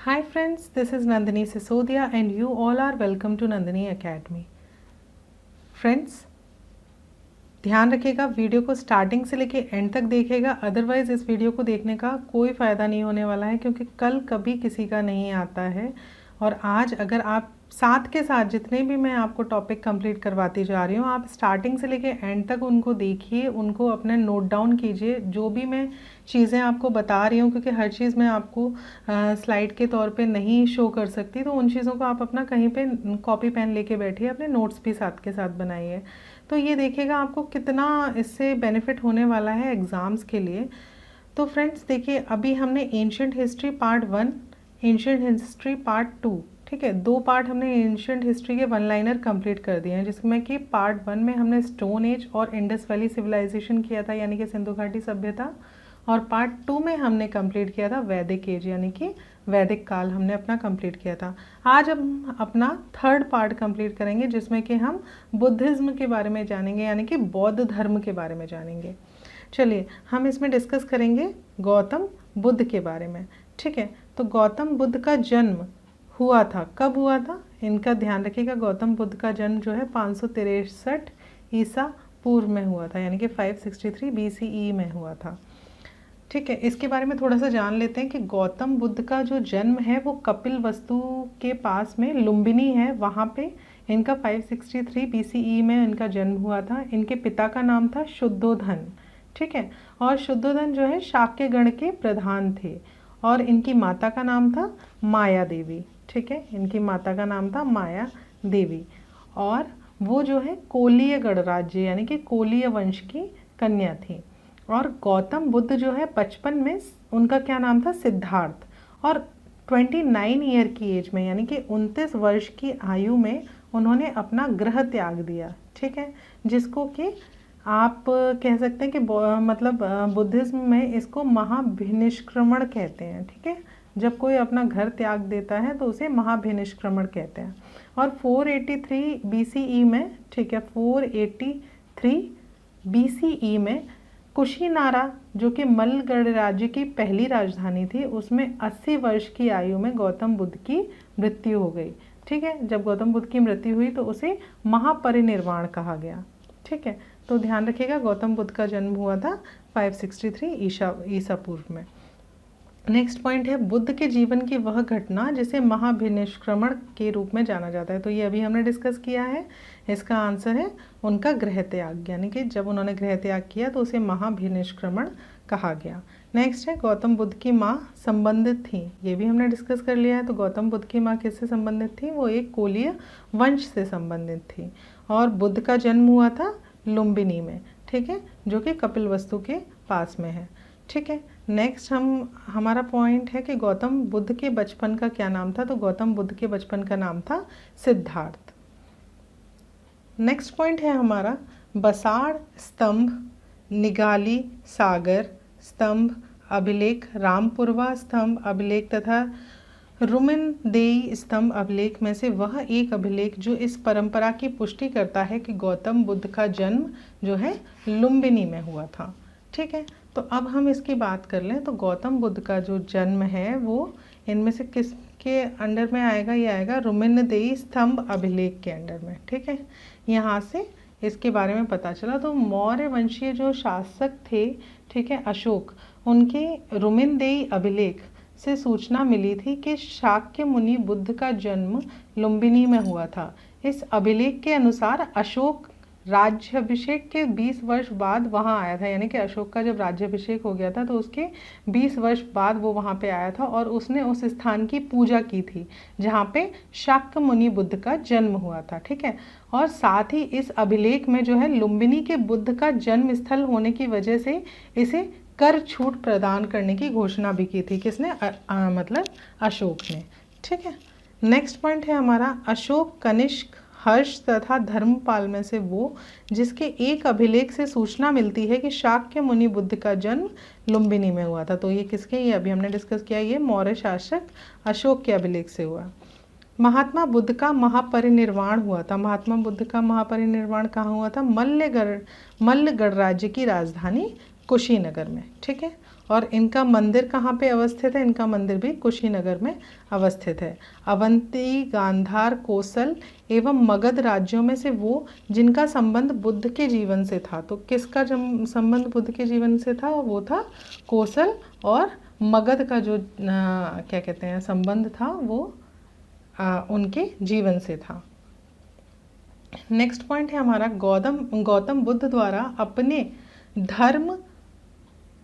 Hi friends, this is Nandini Sisodia and you all are welcome to Nandini Academy. Friends, ध्यान रखिएगा, video को starting से लेके and तक देखिएगा, अदरवाइज़ इस वीडियो को देखने का कोई फ़ायदा नहीं होने वाला है क्योंकि कल कभी किसी का नहीं आता है। और आज अगर आप साथ के साथ जितने भी मैं आपको टॉपिक कंप्लीट करवाती जा रही हूँ, आप स्टार्टिंग से लेके एंड तक उनको देखिए, उनको अपने नोट डाउन कीजिए, जो भी मैं चीज़ें आपको बता रही हूँ, क्योंकि हर चीज़ मैं आपको स्लाइड के तौर पे नहीं शो कर सकती, तो उन चीज़ों को आप अपना कहीं पे कॉपी पेन लेके बैठिए, अपने नोट्स भी साथ के साथ बनाइए। तो ये देखिएगा आपको कितना इससे बेनिफिट होने वाला है एग्ज़ाम्स के लिए। तो फ्रेंड्स देखिए, अभी हमने ancient history part 1, ancient history part 2, ठीक है, 2 पार्ट हमने एंशिएंट हिस्ट्री के 1 लाइनर कंप्लीट कर दिए हैं, जिसमें कि पार्ट 1 में हमने स्टोन एज और इंडस वैली सिविलाइजेशन किया था, यानी कि सिंधु घाटी सभ्यता, और पार्ट 2 में हमने कंप्लीट किया था वैदिक एज, यानी कि वैदिक काल हमने अपना कंप्लीट किया था। आज हम अपना थर्ड पार्ट कंप्लीट करेंगे, जिसमें कि हम बुद्धिज़्म के बारे में जानेंगे, यानी कि बौद्ध धर्म के बारे में जानेंगे। चलिए हम इसमें डिस्कस करेंगे गौतम बुद्ध के बारे में, ठीक है। तो गौतम बुद्ध का जन्म हुआ था, कब हुआ था इनका ध्यान रखिएगा। गौतम बुद्ध का जन्म जो है 563 ईसा पूर्व में हुआ था, यानी कि 563 BCE में हुआ था, ठीक है। इसके बारे में थोड़ा सा जान लेते हैं कि गौतम बुद्ध का जो जन्म है वो कपिल वस्तु के पास में लुम्बिनी है, वहाँ पे इनका 563 BCE में इनका जन्म हुआ था। इनके पिता का नाम था शुद्धोधन, ठीक है, और शुद्धोधन जो है शाक्य गण के प्रधान थे, और इनकी माता का नाम था माया देवी, ठीक है, इनकी माता का नाम था माया देवी, और वो जो है कोलीय गणराज्य यानी कि कोलीय वंश की कन्या थी। और गौतम बुद्ध जो है बचपन में उनका क्या नाम था, सिद्धार्थ, और 29 ईयर की एज में यानी कि 29 वर्ष की आयु में उन्होंने अपना गृह त्याग दिया, ठीक है, जिसको कि आप कह सकते हैं कि मतलब बुद्धिज़्म में इसको महाभिनिष्क्रमण कहते हैं, ठीक है। जब कोई अपना घर त्याग देता है तो उसे महाभिनिष्क्रमण कहते हैं। और 483 BCE में, ठीक है, 483 BCE में कुशीनारा जो कि मल्ल गणराज्य की पहली राजधानी थी, उसमें 80 वर्ष की आयु में गौतम बुद्ध की मृत्यु हो गई, ठीक है। जब गौतम बुद्ध की मृत्यु हुई तो उसे महापरिनिर्वाण कहा गया, ठीक है। तो ध्यान रखिएगा, गौतम बुद्ध का जन्म हुआ था 563 ईसा पूर्व में। नेक्स्ट पॉइंट है बुद्ध के जीवन की वह घटना जिसे महाभिनिष्क्रमण के रूप में जाना जाता है। तो ये अभी हमने डिस्कस किया है, इसका आंसर है उनका गृह त्याग, यानी कि जब उन्होंने गृह त्याग किया तो उसे महाभिनिष्क्रमण कहा गया। नेक्स्ट है गौतम बुद्ध की माँ संबंधित थी, ये भी हमने डिस्कस कर लिया है। तो गौतम बुद्ध की माँ किससे संबंधित थी, वो एक कोलीय वंश से संबंधित थी, और बुद्ध का जन्म हुआ था लुम्बिनी में, ठीक है, जो कि कपिल वस्तु के पास में है, ठीक है। नेक्स्ट हमारा पॉइंट है कि गौतम बुद्ध के बचपन का क्या नाम था। तो गौतम बुद्ध के बचपन का नाम था सिद्धार्थ। नेक्स्ट पॉइंट है हमारा बसाड़ स्तंभ, निगाली सागर स्तंभ अभिलेख, रामपुरवा स्तंभ अभिलेख तथा रुमिनदेई स्तंभ अभिलेख में से वह एक अभिलेख जो इस परंपरा की पुष्टि करता है कि गौतम बुद्ध का जन्म जो है लुम्बिनी में हुआ था, ठीक है। तो अब हम इसकी बात कर लें तो गौतम बुद्ध का जो जन्म है वो इनमें से किसके अंडर में आएगा, ये आएगा रुमिनदेई स्तंभ अभिलेख के अंडर में, ठीक है। यहाँ से इसके बारे में पता चला। तो मौर्य वंशीय जो शासक थे, ठीक है, अशोक, उनके रुमिनदेई अभिलेख से सूचना मिली थी कि शाक्य मुनि बुद्ध का जन्म लुम्बिनी में हुआ था। इस अभिलेख के अनुसार अशोक राज्याभिषेक के 20 वर्ष बाद वहाँ आया था, यानी कि अशोक का जब राज्याभिषेक हो गया था तो उसके 20 वर्ष बाद वो वहाँ पे आया था, और उसने उस स्थान की पूजा की थी जहाँ पे शाक्य मुनि बुद्ध का जन्म हुआ था, ठीक है। और साथ ही इस अभिलेख में जो है लुम्बिनी के बुद्ध का जन्म स्थल होने की वजह से इसे कर छूट प्रदान करने की घोषणा भी की थी, किसने, मतलब अशोक ने, ठीक है। नेक्स्ट पॉइंट है हमारा अशोक, कनिष्क, हर्ष तथा धर्मपाल में से वो जिसके एक अभिलेख से सूचना मिलती है कि शाक्य मुनि बुद्ध का जन्म लुम्बिनी में हुआ था। तो ये किसके, ये अभी हमने डिस्कस किया, ये मौर्य शासक अशोक के अभिलेख से हुआ। महात्मा बुद्ध का महापरिनिर्वाण हुआ था। महात्मा बुद्ध का महापरिनिर्वाण कहाँ हुआ था, मल्ल गणराज्य की राजधानी कुशीनगर में, ठीक है। और इनका मंदिर कहाँ पे अवस्थित है? इनका मंदिर भी कुशीनगर में अवस्थित है। अवंती, गांधार, कोसल एवं मगध राज्यों में से वो जिनका संबंध बुद्ध के जीवन से था। तो किसका संबंध बुद्ध के जीवन से था? वो था कोसल और मगध का जो क्या कहते हैं संबंध था वो उनके जीवन से था। नेक्स्ट पॉइंट है हमारा गौतम बुद्ध द्वारा अपने धर्म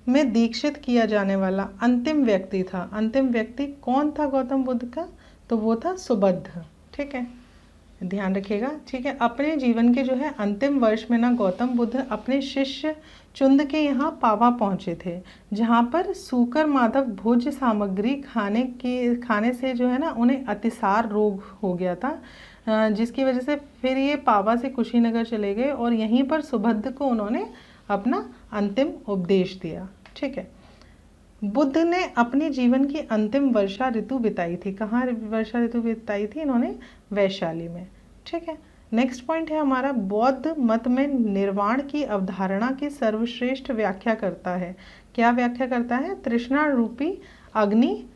में दीक्षित किया जाने वाला अंतिम व्यक्ति था। अंतिम व्यक्ति कौन था गौतम बुद्ध का? तो वो था सुबुद्ध। ठीक है, ध्यान रखिएगा। ठीक है, अपने जीवन के जो है अंतिम वर्ष में ना गौतम बुद्ध अपने शिष्य चुंद के यहाँ पावा पहुँचे थे, जहाँ पर सूकर माधव भोज्य सामग्री खाने से जो है ना उन्हें अतिसार रोग हो गया था, जिसकी वजह से फिर ये पावा से कुशीनगर चले गए और यहीं पर सुबुद्ध को उन्होंने अपना अंतिम उपदेश दिया। ठीक है, बुद्ध ने अपने जीवन की अंतिम वर्षा ऋतु बिताई थी। कहाँ वर्षा ऋतु बिताई थी? इन्होंने वैशाली में। ठीक है, नेक्स्ट पॉइंट है हमारा बौद्ध मत में निर्वाण की अवधारणा की सर्वश्रेष्ठ व्याख्या करता है। क्या व्याख्या करता है? तृष्णा रूपी अग्नि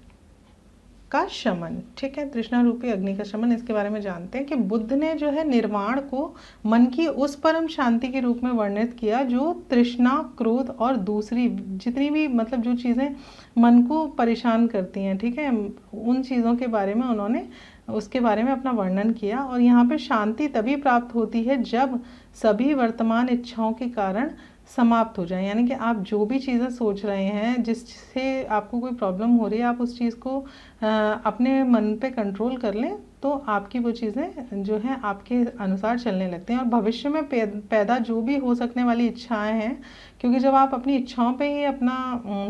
का शमन। ठीक है, तृष्णा रूपी अग्नि का शमन, इसके बारे में जानते हैं कि बुद्ध ने जो है निर्वाण को मन की उस परम शांति के रूप में वर्णित किया जो तृष्णा, क्रोध और दूसरी जितनी भी मतलब जो चीज़ें मन को परेशान करती हैं, ठीक है, उन चीज़ों के बारे में उन्होंने उसके बारे में अपना वर्णन किया। और यहाँ पे शांति तभी प्राप्त होती है जब सभी वर्तमान इच्छाओं के कारण समाप्त हो जाए। यानी कि आप जो भी चीज़ें सोच रहे हैं जिससे आपको कोई प्रॉब्लम हो रही है, आप उस चीज़ को अपने मन पे कंट्रोल कर लें तो आपकी वो चीज़ें जो हैं आपके अनुसार चलने लगते हैं। और भविष्य में पैदा जो भी हो सकने वाली इच्छाएं हैं, क्योंकि जब आप अपनी इच्छाओं पे ही अपना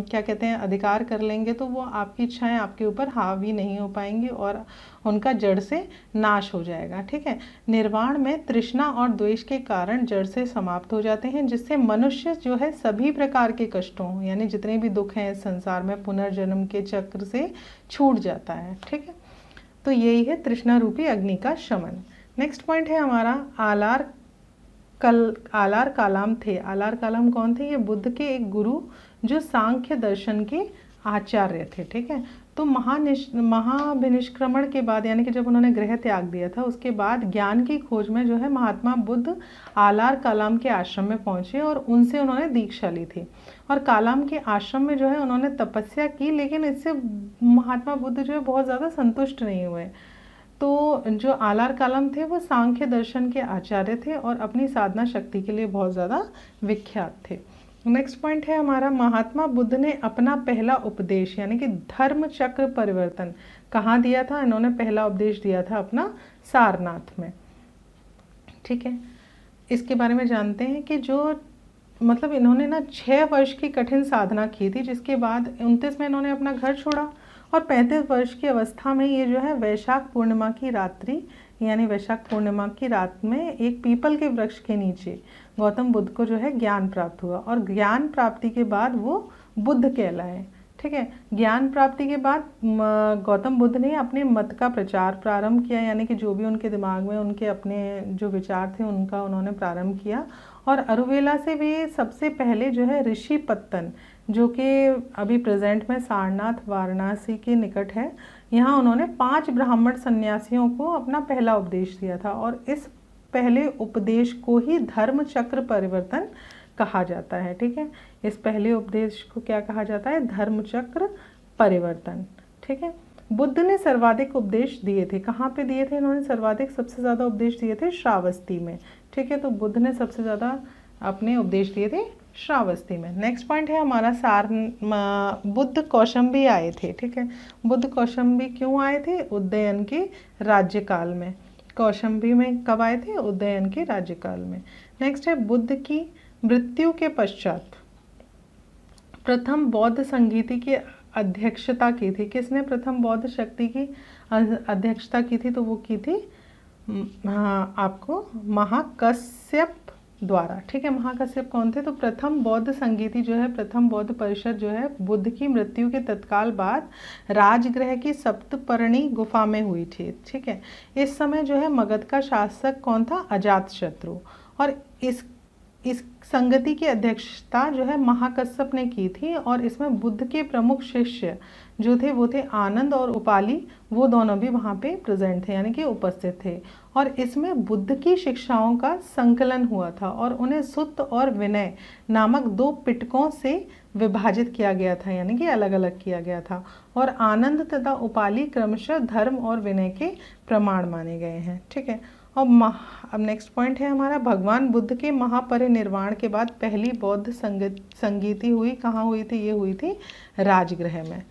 क्या कहते हैं अधिकार कर लेंगे तो वो आपकी इच्छाएं आपके ऊपर हावी नहीं हो पाएंगी और उनका जड़ से नाश हो जाएगा। ठीक है, निर्वाण में तृष्णा और द्वेष के कारण जड़ से समाप्त हो जाते हैं, जिससे मनुष्य जो है सभी प्रकार के कष्टों यानी जितने भी दुख हैं इस संसार में पुनर्जन्म के चक्र से छूट जाता है। ठीक है, तो यही है तृष्णा रूपी अग्नि का शमन। नेक्स्ट पॉइंट है हमारा आलार कालाम थे। आलार कालाम कौन थे? ये बुद्ध के एक गुरु जो सांख्य दर्शन के आचार्य थे। ठीक है, तो महाभिनिष्क्रमण के बाद यानी कि जब उन्होंने गृह त्याग दिया था उसके बाद ज्ञान की खोज में जो है महात्मा बुद्ध आलार कालाम के आश्रम में पहुंचे और उनसे उन्होंने दीक्षा ली थी। और कालाम के आश्रम में जो है उन्होंने तपस्या की, लेकिन इससे महात्मा बुद्ध जो है बहुत ज़्यादा संतुष्ट नहीं हुए। तो जो आलार कालाम थे वो सांख्य दर्शन के आचार्य थे और अपनी साधना शक्ति के लिए बहुत ज़्यादा विख्यात थे। नेक्स्ट पॉइंट है हमारा महात्मा बुद्ध ने अपना पहला उपदेश यानी कि धर्म चक्र परिवर्तन कहाँ दिया था? इन्होंने पहला उपदेश दिया था अपना सारनाथ में। ठीक है, इसके बारे में जानते हैं कि जो मतलब इन्होंने ना 6 वर्ष की कठिन साधना की थी, जिसके बाद 29 में इन्होंने अपना घर छोड़ा और 35 वर्ष की अवस्था में ये जो है वैशाख पूर्णिमा की रात्रि यानी वैशाख पूर्णिमा की रात में एक पीपल के वृक्ष के नीचे गौतम बुद्ध को जो है ज्ञान प्राप्त हुआ और ज्ञान प्राप्ति के बाद वो बुद्ध कहलाए। ठीक है, ज्ञान प्राप्ति के बाद गौतम बुद्ध ने अपने मत का प्रचार प्रारंभ किया, यानी कि जो भी उनके दिमाग में उनके अपने जो विचार थे उनका उन्होंने प्रारंभ किया। और अरुवेला से वे सबसे पहले जो है ऋषि पत्तन, जो कि अभी प्रेजेंट में सारनाथ वाराणसी के निकट है, यहाँ उन्होंने 5 ब्राह्मण सन्यासियों को अपना पहला उपदेश दिया था और इस पहले उपदेश को ही धर्म चक्र परिवर्तन कहा जाता है। ठीक है, इस पहले उपदेश को क्या कहा जाता है? धर्म चक्र परिवर्तन। ठीक है, बुद्ध ने सर्वाधिक उपदेश दिए थे। कहाँ पे दिए थे इन्होंने सर्वाधिक? सबसे ज़्यादा उपदेश दिए थे श्रावस्ती में। ठीक है, तो बुद्ध ने सबसे ज़्यादा अपने उपदेश दिए थे श्रावस्ती में। नेक्स्ट पॉइंट है हमारा बुद्ध कौशाम्बी आए थे। ठीक है, बुद्ध कौशाम्बी क्यों आए थे? उदयन के राज्यकाल में। कौशाम्बी में कब आए थे? उदयन के राज्यकाल में। नेक्स्ट है बुद्ध की मृत्यु के पश्चात प्रथम बौद्ध संगीति की अध्यक्षता की थी। किसने प्रथम बौद्ध शक्ति की अध्यक्षता की थी? तो वो की थी आपको महाकश्यप द्वारा। ठीक है, महाकश्यप कौन थे? तो प्रथम बौद्ध संगीति जो है, प्रथम बौद्ध परिषद जो है बुद्ध की मृत्यु के तत्काल बाद राजगृह की सप्तपर्णी गुफा में हुई थी। ठीक है, इस समय जो है मगध का शासक कौन था? अजातशत्रु। और इस संगति की अध्यक्षता जो है महाकश्यप ने की थी और इसमें बुद्ध के प्रमुख शिष्य जो थे वो थे आनंद और उपाली, वो दोनों भी वहाँ पे प्रेजेंट थे यानी कि उपस्थित थे। और इसमें बुद्ध की शिक्षाओं का संकलन हुआ था और उन्हें सुत्त और विनय नामक 2 पिटकों से विभाजित किया गया था यानी कि अलग अलग किया गया था। और आनंद तथा उपाली क्रमशः धर्म और विनय के प्रमाण माने गए हैं। ठीक है। और अब नेक्स्ट पॉइंट है हमारा, भगवान बुद्ध के महापरिनिर्वाण के बाद पहली बौद्ध संगीति हुई कहाँ हुई थी? ये हुई थी राजगृह में।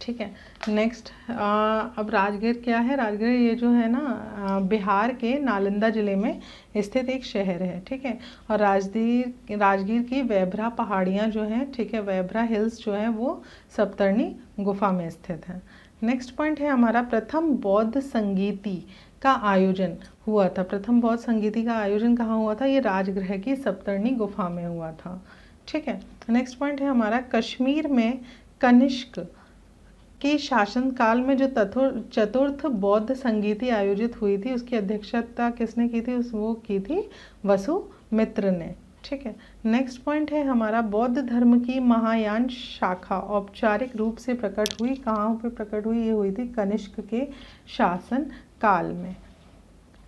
ठीक है। नेक्स्ट अब राजगीर क्या है? राजगीर ये जो है ना बिहार के नालंदा ज़िले में स्थित एक शहर है। ठीक है। और राजगीर की वैभरा पहाड़ियाँ जो हैं, ठीक है, वैभरा हिल्स जो है वो सप्तर्णी गुफा में स्थित है। नेक्स्ट पॉइंट है हमारा, प्रथम बौद्ध संगीति का आयोजन हुआ था। प्रथम बौद्ध संगीति का आयोजन कहाँ हुआ था? ये राजगृह की सप्तर्णी गुफा में हुआ था। ठीक है। नेक्स्ट पॉइंट है हमारा, कश्मीर में कनिष्क के शासनकाल में जो चतुर्थ बौद्ध संगीति आयोजित हुई थी उसकी अध्यक्षता किसने की थी? वो की थी वसुमित्र ने। ठीक है। नेक्स्ट पॉइंट है हमारा, बौद्ध धर्म की महायान शाखा औपचारिक रूप से प्रकट हुई कहाँ पे प्रकट हुई? ये हुई थी कनिष्क के शासन काल में।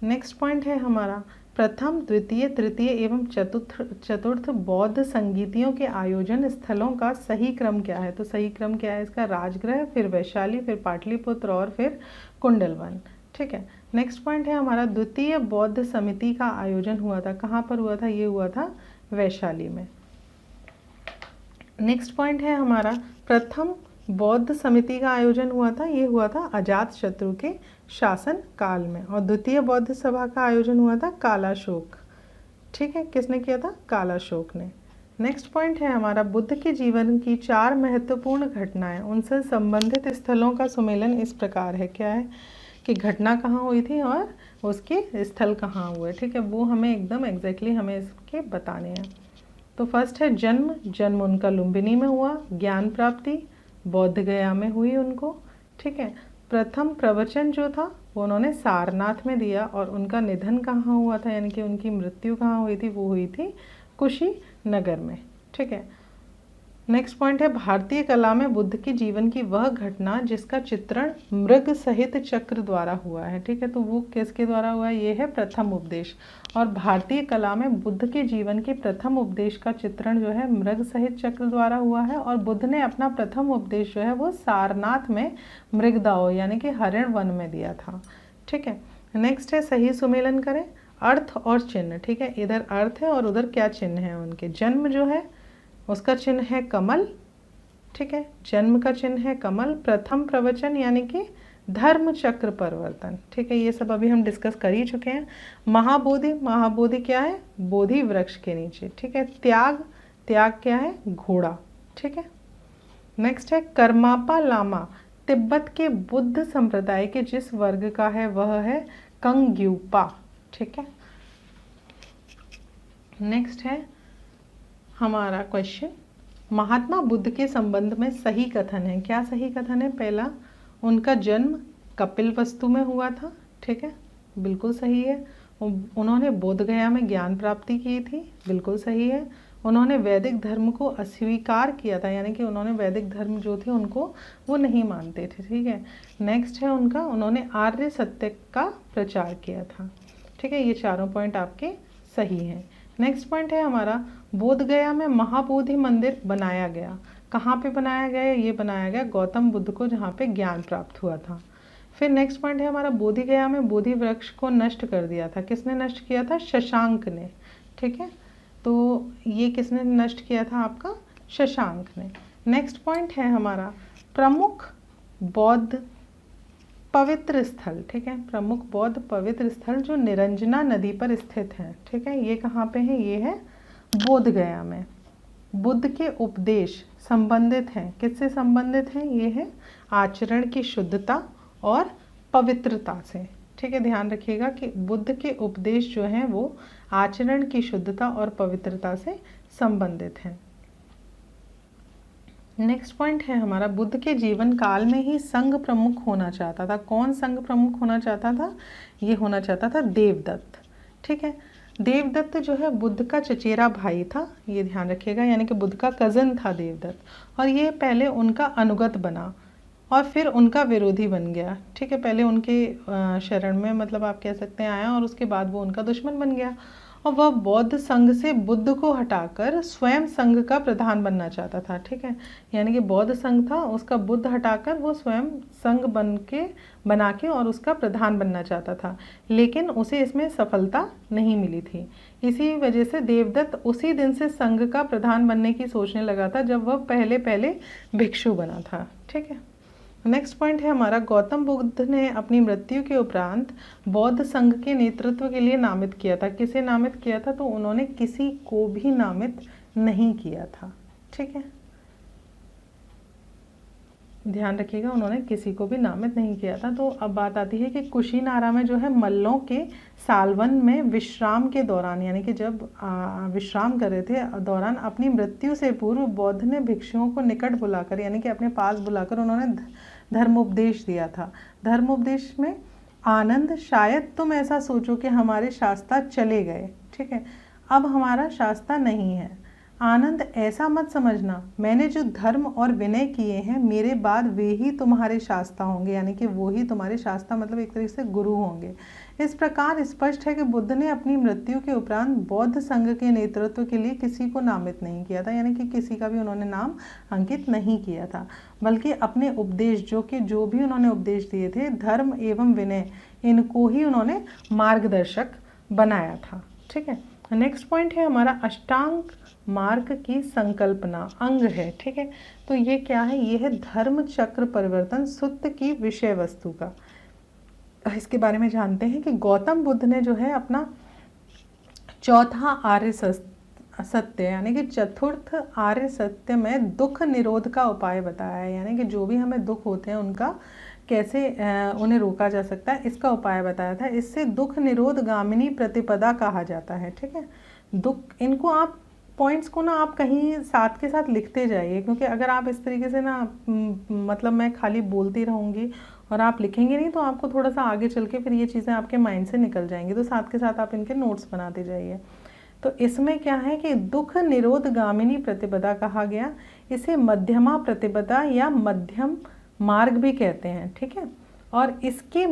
नेक्स्ट पॉइंट है हमारा, प्रथम द्वितीय तृतीय एवं चतुर्थ बौद्ध संगीतियों के आयोजन स्थलों का सही क्रम क्या है? तो सही क्रम क्या है इसका? राजगृह, फिर वैशाली, फिर पाटलिपुत्र और फिर कुंडलवन। ठीक है। नेक्स्ट पॉइंट है हमारा, द्वितीय बौद्ध समिति का आयोजन हुआ था कहाँ पर हुआ था? ये हुआ था वैशाली में। नेक्स्ट पॉइंट है हमारा, प्रथम बौद्ध समिति का आयोजन हुआ था, ये हुआ था अजातशत्रु के शासन काल में। और द्वितीय बौद्ध सभा का आयोजन हुआ था कालाशोक। ठीक है। किसने किया था? कालाशोक ने। नेक्स्ट पॉइंट है हमारा, बुद्ध के जीवन की 4 महत्वपूर्ण घटनाएं, उनसे संबंधित स्थलों का सुमेलन इस प्रकार है। क्या है कि घटना कहाँ हुई थी और उसके स्थल कहाँ हुए? ठीक है। वो हमें एकदम एग्जैक्टली हमें इसके बताने हैं। तो फर्स्ट है जन्म उनका लुम्बिनी में हुआ। ज्ञान प्राप्ति बौद्ध गया में हुई उनको। ठीक है। प्रथम प्रवचन जो था वो उन्होंने सारनाथ में दिया। और उनका निधन कहाँ हुआ था यानी कि उनकी मृत्यु कहाँ हुई थी? वो हुई थी कुशीनगर में। ठीक है। नेक्स्ट पॉइंट है, भारतीय कला में बुद्ध के जीवन की वह घटना जिसका चित्रण मृग सहित चक्र द्वारा हुआ है। ठीक है। तो वो किसके द्वारा हुआ है? ये है प्रथम उपदेश। और भारतीय कला में बुद्ध के जीवन के प्रथम उपदेश का चित्रण जो है मृग सहित चक्र द्वारा हुआ है। और बुद्ध ने अपना प्रथम उपदेश जो है वो सारनाथ में मृगदाओ यानी कि हरिण वन में दिया था। ठीक है। नेक्स्ट है, सही सुमेलन करें अर्थ और चिन्ह। ठीक है। इधर अर्थ है और उधर क्या चिन्ह है उनके? जन्म जो है उसका चिन्ह है कमल। ठीक है। जन्म का चिन्ह है कमल। प्रथम प्रवचन यानी कि धर्म चक्र परिवर्तन। ठीक है। ये सब अभी हम डिस्कस कर ही चुके हैं। महाबोधि क्या है? बोधि वृक्ष के नीचे। ठीक है। त्याग क्या है? घोड़ा। ठीक है। नेक्स्ट है कर्मापा लामा, तिब्बत के बुद्ध संप्रदाय के जिस वर्ग का है वह है कंग्यूपा। ठीक है। नेक्स्ट है हमारा क्वेश्चन, महात्मा बुद्ध के संबंध में सही कथन है। क्या सही कथन है? पहला, उनका जन्म कपिलवस्तु में हुआ था। ठीक है, बिल्कुल सही है। उन्होंने बोध गया में ज्ञान प्राप्ति की थी, बिल्कुल सही है। उन्होंने वैदिक धर्म को अस्वीकार किया था, यानी कि उन्होंने वैदिक धर्म जो थे उनको वो नहीं मानते थे। ठीक है। नेक्स्ट है उन्होंने आर्य सत्य का प्रचार किया था। ठीक है। ये चारों पॉइंट आपके सही हैं। नेक्स्ट पॉइंट है हमारा, बोध गया में महाबोधि मंदिर बनाया गया। कहाँ पे बनाया गया? ये बनाया गया गौतम बुद्ध को, जहाँ पे ज्ञान प्राप्त हुआ था। फिर नेक्स्ट पॉइंट है हमारा, बोधि गया में बोधि वृक्ष को नष्ट कर दिया था। किसने नष्ट किया था? शशांक ने। ठीक है। तो ये किसने नष्ट किया था? आपका शशांक ने। नेक्स्ट पॉइंट है हमारा, प्रमुख बौद्ध पवित्र स्थल। ठीक है। प्रमुख बौद्ध पवित्र स्थल जो निरंजना नदी पर स्थित है। ठीक है। ये कहाँ पे है? ये है बोध गया में। बुद्ध के उपदेश संबंधित हैं, किससे संबंधित हैं? ये है आचरण की शुद्धता और पवित्रता से। ठीक है। ध्यान रखिएगा कि बुद्ध के उपदेश जो हैं वो आचरण की शुद्धता और पवित्रता से संबंधित हैं। नेक्स्ट पॉइंट है हमारा, बुद्ध के जीवन काल में ही संघ प्रमुख होना चाहता था। कौन संघ प्रमुख होना चाहता था? ये होना चाहता था देवदत्त। ठीक है। देवदत्त जो है बुद्ध का चचेरा भाई था, ये ध्यान रखिएगा, यानी कि बुद्ध का कज़न था देवदत्त, और ये पहले उनका अनुगत बना और फिर उनका विरोधी बन गया। ठीक है, पहले उनके शरण में मतलब आप कह सकते हैं आया, और उसके बाद वो उनका दुश्मन बन गया, और वह बौद्ध संघ से बुद्ध को हटाकर स्वयं संघ का प्रधान बनना चाहता था। ठीक है, यानी कि बौद्ध संघ था, उसका बुद्ध हटाकर वो स्वयं संघ बना के और उसका प्रधान बनना चाहता था, लेकिन उसे इसमें सफलता नहीं मिली थी। इसी वजह से देवदत्त उसी दिन से संघ का प्रधान बनने की सोचने लगा था जब वह पहले पहले भिक्षु बना था। ठीक है, नेक्स्ट पॉइंट है हमारा, गौतम बुद्ध ने अपनी मृत्यु के उपरांत बौद्ध संघ के नेतृत्व के लिए नामित किया था। किसे नामित किया था? तो उन्होंने किसी को भी नामित नहीं किया था। ठीक है, ध्यान रखिएगा, उन्होंने किसी को भी नामित नहीं किया था। तो अब बात आती है कि कुशीनारा में जो है मल्लों के सालवन में विश्राम के दौरान, यानी कि जब विश्राम कर रहे थे दौरान, अपनी मृत्यु से पूर्व बौद्ध ने भिक्षुओं को निकट बुलाकर, यानी कि अपने पास बुलाकर उन्होंने धर्मोपदेश दिया था। धर्मोपदेश में, आनंद, शायद तुम ऐसा सोचो कि हमारे शास्त्र चले गए, ठीक है, अब हमारा शास्त्र नहीं है। आनंद, ऐसा मत समझना, मैंने जो धर्म और विनय किए हैं मेरे बाद वे ही तुम्हारे शास्त्र होंगे, यानी कि वो ही तुम्हारे शास्त्र मतलब एक तरीके से गुरु होंगे। इस प्रकार स्पष्ट है कि बुद्ध ने अपनी मृत्यु के उपरांत बौद्ध संघ के नेतृत्व के लिए किसी को नामित नहीं किया था, यानी कि किसी का भी उन्होंने नाम अंकित नहीं किया था, बल्कि अपने उपदेश जो भी उन्होंने उपदेश दिए थे, धर्म एवं विनय, इनको ही उन्होंने मार्गदर्शक बनाया था। ठीक है, नेक्स्ट पॉइंट है हमारा, अष्टांग मार्ग की संकल्पना अंग है। ठीक है, तो ये क्या है? ये है धर्म चक्र परिवर्तन सूत्र की विषय वस्तु का। इसके बारे में जानते हैं कि गौतम बुद्ध ने जो है अपना चौथा आर्य सत्य, यानी कि चतुर्थ आर्य सत्य में दुख निरोध का उपाय बताया है, यानी कि जो भी हमें दुख होते हैं उनका कैसे उन्हें रोका जा सकता है, इसका उपाय बताया था। इससे दुख निरोध गामिनी प्रतिपदा कहा जाता है। ठीक है, दुख, इनको आप पॉइंट्स को ना आप कहीं साथ के साथ लिखते जाइए, क्योंकि अगर आप इस तरीके से ना मतलब मैं खाली बोलती रहूँगी और आप लिखेंगे नहीं तो आपको थोड़ा सा आगे चल के फिर ये चीज़ें आपके माइंड से निकल जाएंगी, तो साथ के साथ आप इनके नोट्स बनाते जाइए। तो इसमें क्या है कि दुख निरोध गामिनी प्रतिपदा कहा गया, इसे मध्यमा प्रतिपदा या मध्यम मार्ग भी कहते हैं। ठीक है, और इसके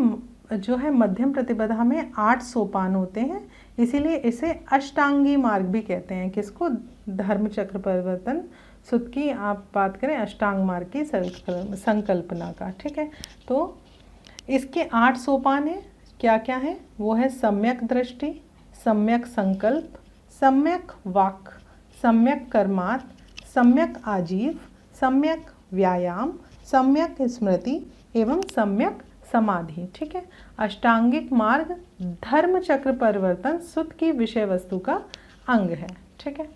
जो है मध्यम प्रतिपदा में 8 सोपान होते हैं, इसीलिए इसे अष्टांगी मार्ग भी कहते हैं। किसको? धर्म चक्र परिवर्तन सूत्र की आप बात करें, अष्टांग मार्ग की संकल्पना का। ठीक है, तो इसके 8 सोपान हैं। क्या क्या है? वो है सम्यक दृष्टि, सम्यक संकल्प, सम्यक वाक, सम्यक कर्मार्थ, सम्यक आजीव, सम्यक व्यायाम, सम्यक स्मृति एवं सम्यक समाधि। ठीक है, अष्टांगिक मार्ग धर्म चक्र परिवर्तन सूत्र की विषय वस्तु का अंग है। ठीक है,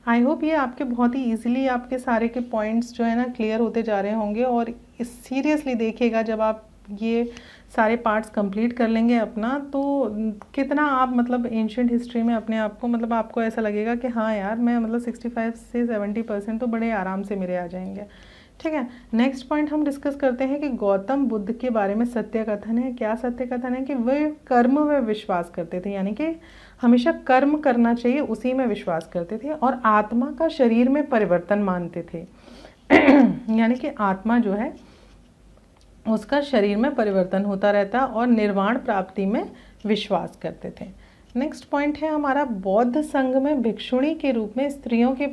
आई होप ये आपके बहुत ही इजीली आपके सारे के पॉइंट्स जो है ना क्लियर होते जा रहे होंगे। और इस सीरियसली देखिएगा, जब आप ये सारे पार्ट्स कंप्लीट कर लेंगे अपना, तो कितना आप मतलब एंशिएंट हिस्ट्री में अपने आप को मतलब आपको ऐसा लगेगा कि हाँ यार मैं मतलब 65 से 70% तो बड़े आराम से मेरे आ जाएंगे। ठीक है, नेक्स्ट पॉइंट हम डिस्कस करते हैं कि गौतम बुद्ध के बारे में सत्य कथन है। क्या सत्य कथन है? कि वे कर्म में विश्वास करते थे, यानी कि हमेशा कर्म करना चाहिए, उसी में विश्वास करते थे, और आत्मा का शरीर में परिवर्तन मानते थे यानी कि आत्मा जो है उसका शरीर में परिवर्तन होता रहता, और निर्वाण प्राप्ति में विश्वास करते थे। नेक्स्ट पॉइंट है हमारा, बौद्ध संघ में भिक्षुणी के रूप में स्त्रियों के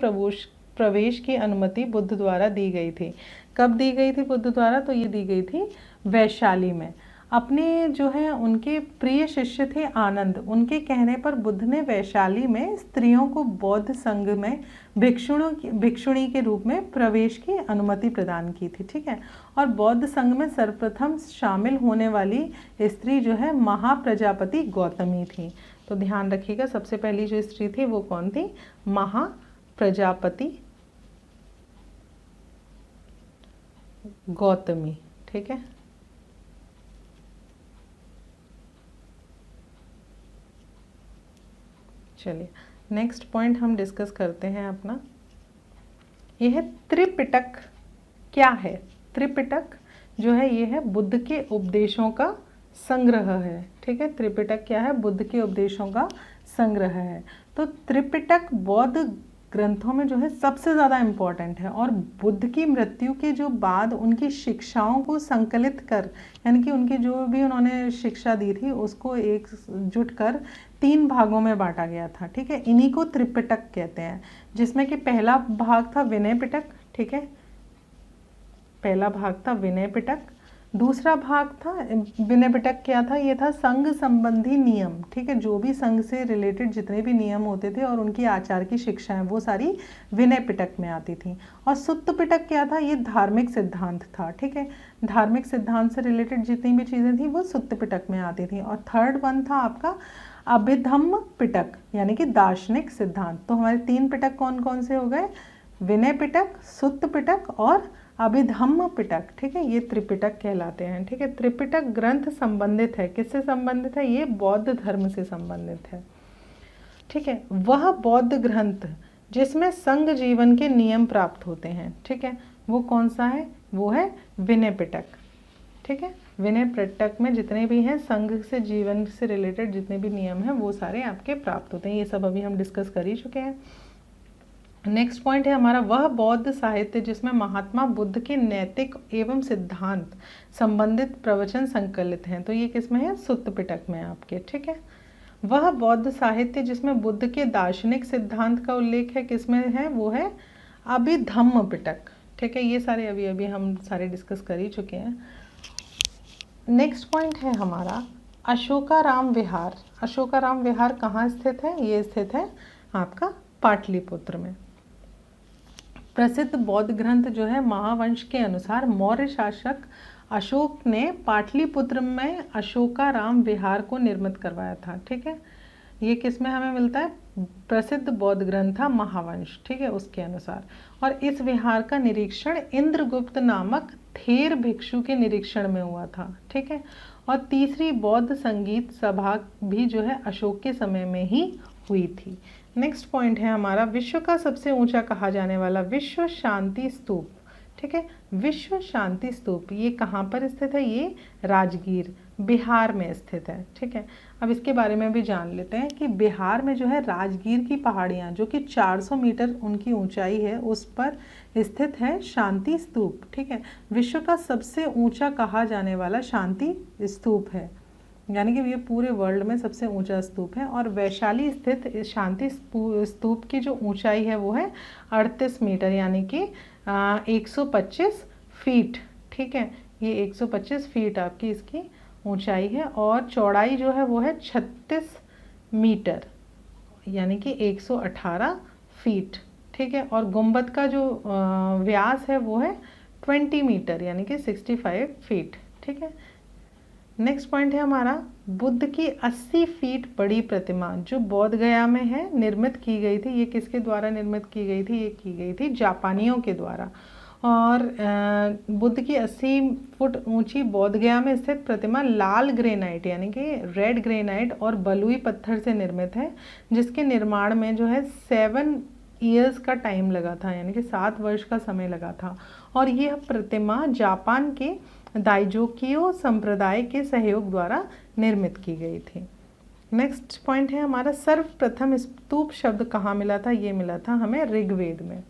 प्रवेश की अनुमति बुद्ध द्वारा दी गई थी। कब दी गई थी बुद्ध द्वारा? तो ये दी गई थी वैशाली में। अपने जो है उनके प्रिय शिष्य थे आनंद, उनके कहने पर बुद्ध ने वैशाली में स्त्रियों को बौद्ध संघ में भिक्षुणी के रूप में प्रवेश की अनुमति प्रदान की थी। ठीक है, और बौद्ध संघ में सर्वप्रथम शामिल होने वाली स्त्री जो है महाप्रजापति गौतमी थी। तो ध्यान रखिएगा, सबसे पहली जो स्त्री थी वो कौन थी? महाप्रजापति गौतमी। ठीक है, चलिए नेक्स्ट पॉइंट हम डिस्कस करते हैं अपना, यह है त्रिपिटक। क्या है त्रिपिटक? जो है ये है बुद्ध के उपदेशों का संग्रह है। ठीक है, त्रिपिटक क्या है? बुद्ध के उपदेशों का संग्रह है। तो त्रिपिटक बौद्ध ग्रंथों में जो है सबसे ज़्यादा इम्पॉर्टेंट है और बुद्ध की मृत्यु के जो बाद उनकी शिक्षाओं को संकलित कर, यानी कि उनकी जो भी उन्होंने शिक्षा दी थी उसको एकजुट कर 3 भागों में बांटा गया था। ठीक है, इन्हीं को त्रिपिटक कहते हैं, जिसमें कि पहला भाग था विनय पिटक। ठीक है, पहला भाग था विनय पिटक। दूसरा भाग था विनय पिटक क्या था, ये था संघ संबंधी नियम। ठीक है, जो भी संघ से रिलेटेड जितने भी नियम होते थे और उनकी आचार की शिक्षाएं वो सारी विनय पिटक में आती थी। और सुत्त पिटक क्या था, ये धार्मिक सिद्धांत था। ठीक है, धार्मिक सिद्धांत से रिलेटेड जितनी भी चीज़ें थी वो सुत्त पिटक में आती थी। और थर्ड वन था आपका अभिधम्म पिटक, यानी कि दार्शनिक सिद्धांत। तो हमारे 3 पिटक कौन कौन से हो गए, विनय पिटक, सुत्त पिटक और अभिधम्म पिटक। ठीक है, ये त्रिपिटक कहलाते हैं। ठीक है, त्रिपिटक ग्रंथ संबंधित है, किससे संबंधित है, ये बौद्ध धर्म से संबंधित है। ठीक है, वह बौद्ध ग्रंथ जिसमें संघ जीवन के नियम प्राप्त होते हैं। ठीक है, वो कौन सा है, वो है विनय पिटक। ठीक है, विनय पिटक में जितने भी हैं संघ से जीवन से रिलेटेड जितने भी नियम हैं वो सारे आपके प्राप्त होते हैं। ये सब अभी हम डिस्कस कर ही चुके हैं। नेक्स्ट पॉइंट है हमारा वह बौद्ध साहित्य जिसमें महात्मा बुद्ध के नैतिक एवं सिद्धांत संबंधित प्रवचन संकलित हैं। तो ये किसमें है, सुत्त पिटक में आपके। ठीक है, वह बौद्ध साहित्य जिसमें बुद्ध के दार्शनिक सिद्धांत का उल्लेख है, किसमें है, वो है अभिधम्म पिटक। ठीक है, ये सारे अभी अभी हम सारे डिस्कस कर ही चुके हैं। नेक्स्ट पॉइंट है हमारा अशोकाराम विहार। अशोकाराम विहार कहाँ स्थित है, ये स्थित है आपका पाटलिपुत्र में। प्रसिद्ध बौद्ध ग्रंथ जो है महावंश के अनुसार मौर्य शासक अशोक ने पाटलिपुत्र में अशोकाराम विहार को निर्मित करवाया था। ठीक है, ये किस में हमें मिलता है, प्रसिद्ध बौद्ध ग्रंथ था महावंश। ठीक है, उसके अनुसार। और इस विहार का निरीक्षण इंद्रगुप्त नामक थेर भिक्षु के निरीक्षण में हुआ था। ठीक है, और तीसरी बौद्ध संगीत सभा भी जो है अशोक के समय में ही हुई थी। नेक्स्ट पॉइंट है हमारा विश्व का सबसे ऊंचा कहा जाने वाला विश्व शांति स्तूप। ठीक है, विश्व शांति स्तूप ये कहाँ पर स्थित है, ये राजगीर बिहार में स्थित है। ठीक है, अब इसके बारे में भी जान लेते हैं कि बिहार में जो है राजगीर की पहाड़ियाँ जो कि 400 मीटर उनकी ऊंचाई है उस पर स्थित है शांति स्तूप। ठीक है, विश्व का सबसे ऊंचा कहा जाने वाला शांति स्तूप है, यानी कि ये पूरे वर्ल्ड में सबसे ऊंचा स्तूप है। और वैशाली स्थित इस शांति स्तूप की जो ऊंचाई है वो है 38 मीटर, यानी कि 125 फीट। ठीक है, ये 125 फीट आपकी इसकी ऊंचाई है। और चौड़ाई जो है वो है 36 मीटर, यानी कि 118 फीट। ठीक है, और गुंबद का जो व्यास है वो है 20 मीटर, यानी कि 65 फीट। ठीक है, नेक्स्ट पॉइंट है हमारा बुद्ध की 80 फीट बड़ी प्रतिमा जो बोध गया में है, निर्मित की गई थी। ये किसके द्वारा निर्मित की गई थी, ये की गई थी जापानियों के द्वारा। और बुद्ध की 80 फुट ऊंची बोध गया में स्थित प्रतिमा लाल ग्रेनाइट यानी कि रेड ग्रेनाइट और बलुई पत्थर से निर्मित है, जिसके निर्माण में जो है 7 ईयर्स का टाइम लगा था, यानी कि 7 वर्ष का समय लगा था। और यह प्रतिमा जापान के दाइजोकियो संप्रदाय के सहयोग द्वारा निर्मित की गई थी। नेक्स्ट पॉइंट है हमारा सर्वप्रथम स्तूप शब्द कहाँ मिला था, ये मिला था हमें ऋग्वेद में।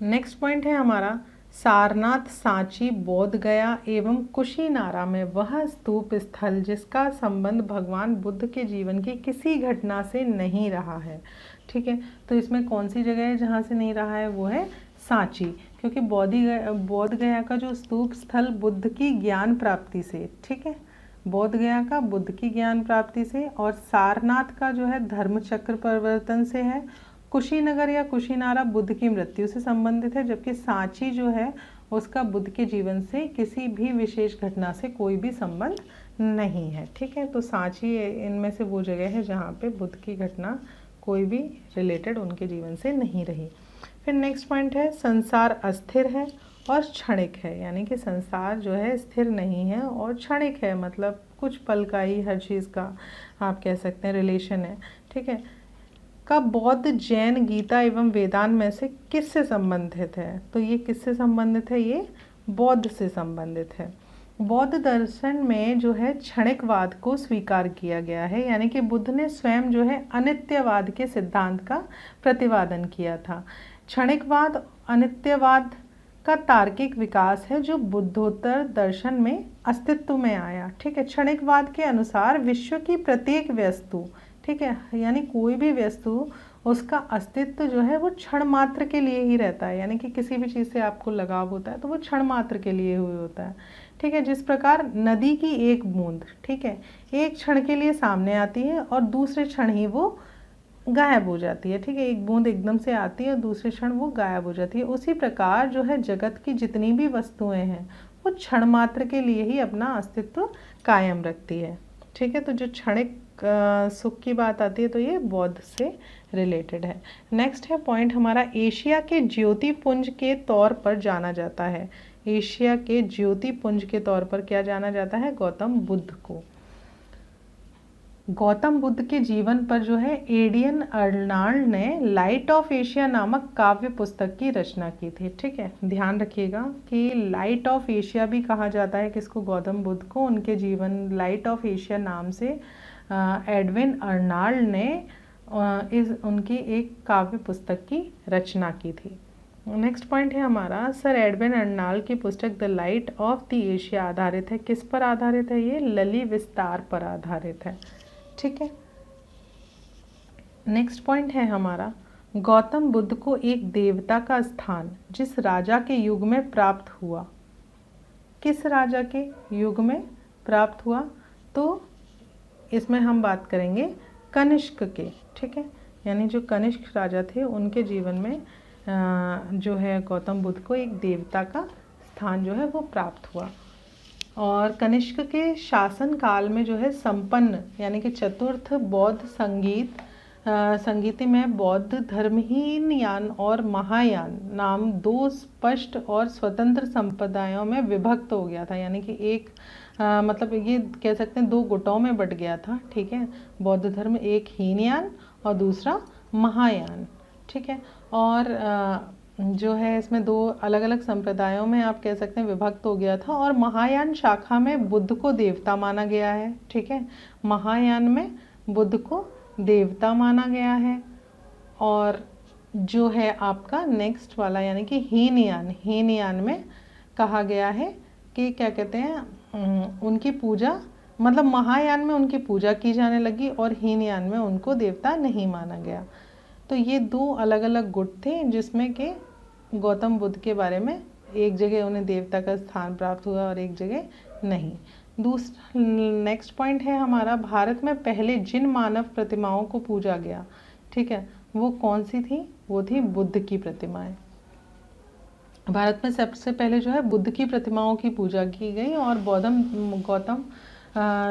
नेक्स्ट पॉइंट है हमारा सारनाथ, सांची, बोध गया एवं कुशीनारा में वह स्तूप स्थल जिसका संबंध भगवान बुद्ध के जीवन की किसी घटना से नहीं रहा है। ठीक है, तो इसमें कौन सी जगह है जहाँ से नहीं रहा है, वो है सांची, क्योंकि बोध गया का जो स्तूप स्थल बुद्ध की ज्ञान प्राप्ति से, ठीक है, बोध गया का बुद्ध की ज्ञान प्राप्ति से, और सारनाथ का जो है धर्म चक्र परिवर्तन से है। कुशीनगर या कुशीनारा बुद्ध की मृत्यु से संबंधित है, जबकि सांची जो है उसका बुद्ध के जीवन से किसी भी विशेष घटना से कोई भी संबंध नहीं है। ठीक है, तो सांची इनमें से वो जगह है जहाँ पे बुद्ध की घटना कोई भी रिलेटेड उनके जीवन से नहीं रही। फिर नेक्स्ट पॉइंट है संसार अस्थिर है और क्षणिक है, यानी कि संसार जो है स्थिर नहीं है और क्षणिक है, मतलब कुछ पल का ही हर चीज़ का आप कह सकते हैं रिलेशन है। ठीक है, का बौद्ध, जैन, गीता एवं वेदांत में से किससे संबंधित है, तो ये किससे संबंधित है, ये बौद्ध से संबंधित है। बौद्ध दर्शन में जो है क्षणिकवाद को स्वीकार किया गया है, यानी कि बुद्ध ने स्वयं जो है अनित्यवाद के सिद्धांत का प्रतिपादन किया था। क्षणिकवाद अनित्यवाद का तार्किक विकास है जो बुद्धोत्तर दर्शन में अस्तित्व में आया। ठीक है, क्षणिकवाद के अनुसार विश्व की प्रत्येक वस्तु, ठीक है, यानी कोई भी वस्तु, उसका अस्तित्व जो है वो क्षण मात्र के लिए ही रहता है, यानी कि किसी भी चीज़ से आपको लगाव होता है तो वो क्षण मात्र के लिए हुए होता है। ठीक है, जिस प्रकार नदी की एक बूंद, ठीक है, एक क्षण के लिए सामने आती है और दूसरे क्षण ही वो गायब हो जाती है। ठीक है, एक बूंद एकदम से आती है और दूसरे क्षण वो गायब हो जाती है। उसी प्रकार जो है जगत की जितनी भी वस्तुएं हैं वो क्षण मात्र के लिए ही अपना अस्तित्व कायम रखती है। ठीक है, तो जो क्षणिक सुख की बात आती है तो ये बौद्ध से रिलेटेड है। नेक्स्ट है पॉइंट हमारा, एशिया के ज्योतिपुंज के तौर पर जाना जाता है। एशिया के ज्योतिपुंज के तौर पर क्या जाना जाता है? गौतम बुद्ध को। गौतम बुद्ध के जीवन पर जो है एडियन अर्नाल्ड ने लाइट ऑफ एशिया नामक काव्य पुस्तक की रचना की थी। ठीक है, ध्यान रखिएगा कि लाइट ऑफ एशिया भी कहा जाता है किसको? गौतम बुद्ध को। उनके जीवन लाइट ऑफ एशिया नाम से एडविन अर्नाल्ड ने उनकी एक काव्य पुस्तक की रचना की थी। नेक्स्ट पॉइंट है हमारा, सर एडविन अर्नाल्ड की पुस्तक the light of the Asia आधारित है। किस पर आधारित है? ये लली विस्तार पर आधारित है। ठीक है, नेक्स्ट पॉइंट है हमारा, गौतम बुद्ध को एक देवता का स्थान जिस राजा के युग में प्राप्त हुआ। किस राजा के युग में प्राप्त हुआ? तो इसमें हम बात करेंगे कनिष्क के। ठीक है, यानी जो कनिष्क राजा थे उनके जीवन में जो है गौतम बुद्ध को एक देवता का स्थान जो है वो प्राप्त हुआ। और कनिष्क के शासन काल में जो है संपन्न, यानी कि चतुर्थ बौद्ध संगीति में बौद्ध धर्महीन यान और महायान नाम दो स्पष्ट और स्वतंत्र संप्रदायों में विभक्त हो गया था। यानी कि एक मतलब ये कह सकते हैं दो गुटों में बट गया था। ठीक है, बौद्ध धर्म एक हीनयान और दूसरा महायान। ठीक है, और जो है इसमें दो अलग अलग संप्रदायों में आप कह सकते हैं विभक्त हो गया था। और महायान शाखा में बुद्ध को देवता माना गया है। ठीक है, महायान में बुद्ध को देवता माना गया है। और जो है आपका नेक्स्ट वाला यानी कि हीनयान में कहा गया है कि क्या कहते हैं, उनकी पूजा, मतलब महायान में उनकी पूजा की जाने लगी और हीनयान में उनको देवता नहीं माना गया। तो ये दो अलग अलग गुट थे जिसमें कि गौतम बुद्ध के बारे में एक जगह उन्हें देवता का स्थान प्राप्त हुआ और एक जगह नहीं। दूसरा नेक्स्ट पॉइंट है हमारा, भारत में पहले जिन मानव प्रतिमाओं को पूजा गया, ठीक है, वो कौन सी थी? वो थी बुद्ध की प्रतिमाएं। भारत में सबसे पहले जो है बुद्ध की प्रतिमाओं की पूजा की गई। और गौतम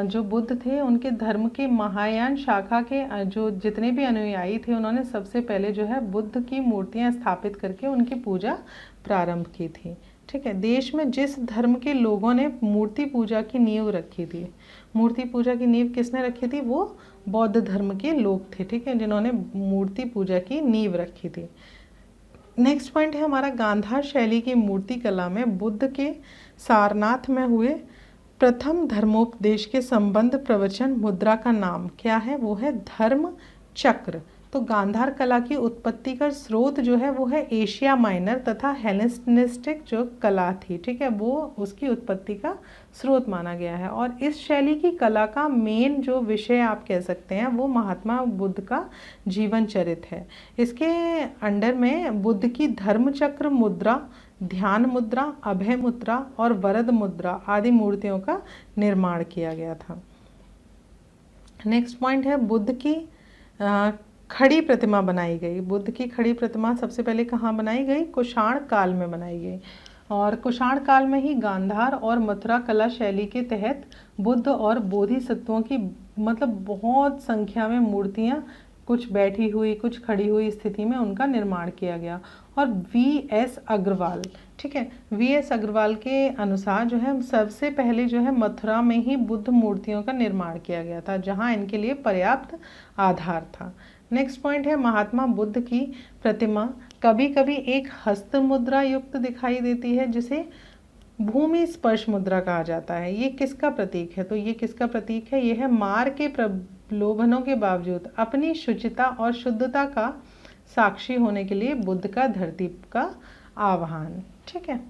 जो बुद्ध थे उनके धर्म के महायान शाखा के जो जितने भी अनुयायी थे उन्होंने सबसे पहले जो है बुद्ध की मूर्तियां स्थापित करके उनकी पूजा प्रारंभ की थी। ठीक है, देश में जिस धर्म के लोगों ने मूर्ति पूजा की नींव रखी थी, मूर्ति पूजा की नींव किसने रखी थी? वो बौद्ध धर्म के लोग थे। ठीक है, जिन्होंने मूर्ति पूजा की नींव रखी थी। नेक्स्ट पॉइंट है हमारा, गांधार शैली की मूर्ति कला में बुद्ध के सारनाथ में हुए प्रथम धर्मोपदेश के संबंध प्रवचन मुद्रा का नाम क्या है? वो है धर्म चक्र। तो गांधार कला की उत्पत्ति का स्रोत जो है वो है एशिया माइनर तथा हेलेनिस्टिक जो कला थी। ठीक है, वो उसकी उत्पत्ति का स्रोत माना गया है। और इस शैली की कला का मेन जो विषय आप कह सकते हैं वो महात्मा बुद्ध का जीवन चरित्र है। इसके अंडर में बुद्ध की धर्म चक्र मुद्रा, ध्यान मुद्रा, अभय मुद्रा और वरद मुद्रा आदि मूर्तियों का निर्माण किया गया था। नेक्स्ट पॉइंट है, बुद्ध की खड़ी प्रतिमा बनाई गई। बुद्ध की खड़ी प्रतिमा सबसे पहले कहाँ बनाई गई? कुषाण काल में बनाई गई। और कुषाण काल में ही गांधार और मथुरा कला शैली के तहत बुद्ध और बोधिसत्वों की मतलब बहुत संख्या में मूर्तियाँ, कुछ बैठी हुई कुछ खड़ी हुई स्थिति में उनका निर्माण किया गया। और V.S. अग्रवाल, ठीक है, V.S. अग्रवाल के अनुसार जो है सबसे पहले जो है मथुरा में ही बुद्ध मूर्तियों का निर्माण किया गया था जहां इनके लिए पर्याप्त आधार था। नेक्स्ट पॉइंट है, महात्मा बुद्ध की प्रतिमा कभी कभी एक हस्त मुद्रा युक्त दिखाई देती है जिसे भूमि स्पर्श मुद्रा कहा जाता है। ये किसका प्रतीक है? तो ये किसका प्रतीक है? ये है मार के प्रलोभनों के बावजूद अपनी शुचिता और शुद्धता का साक्षी होने के लिए बुद्ध का धरती का आह्वान। ठीक है,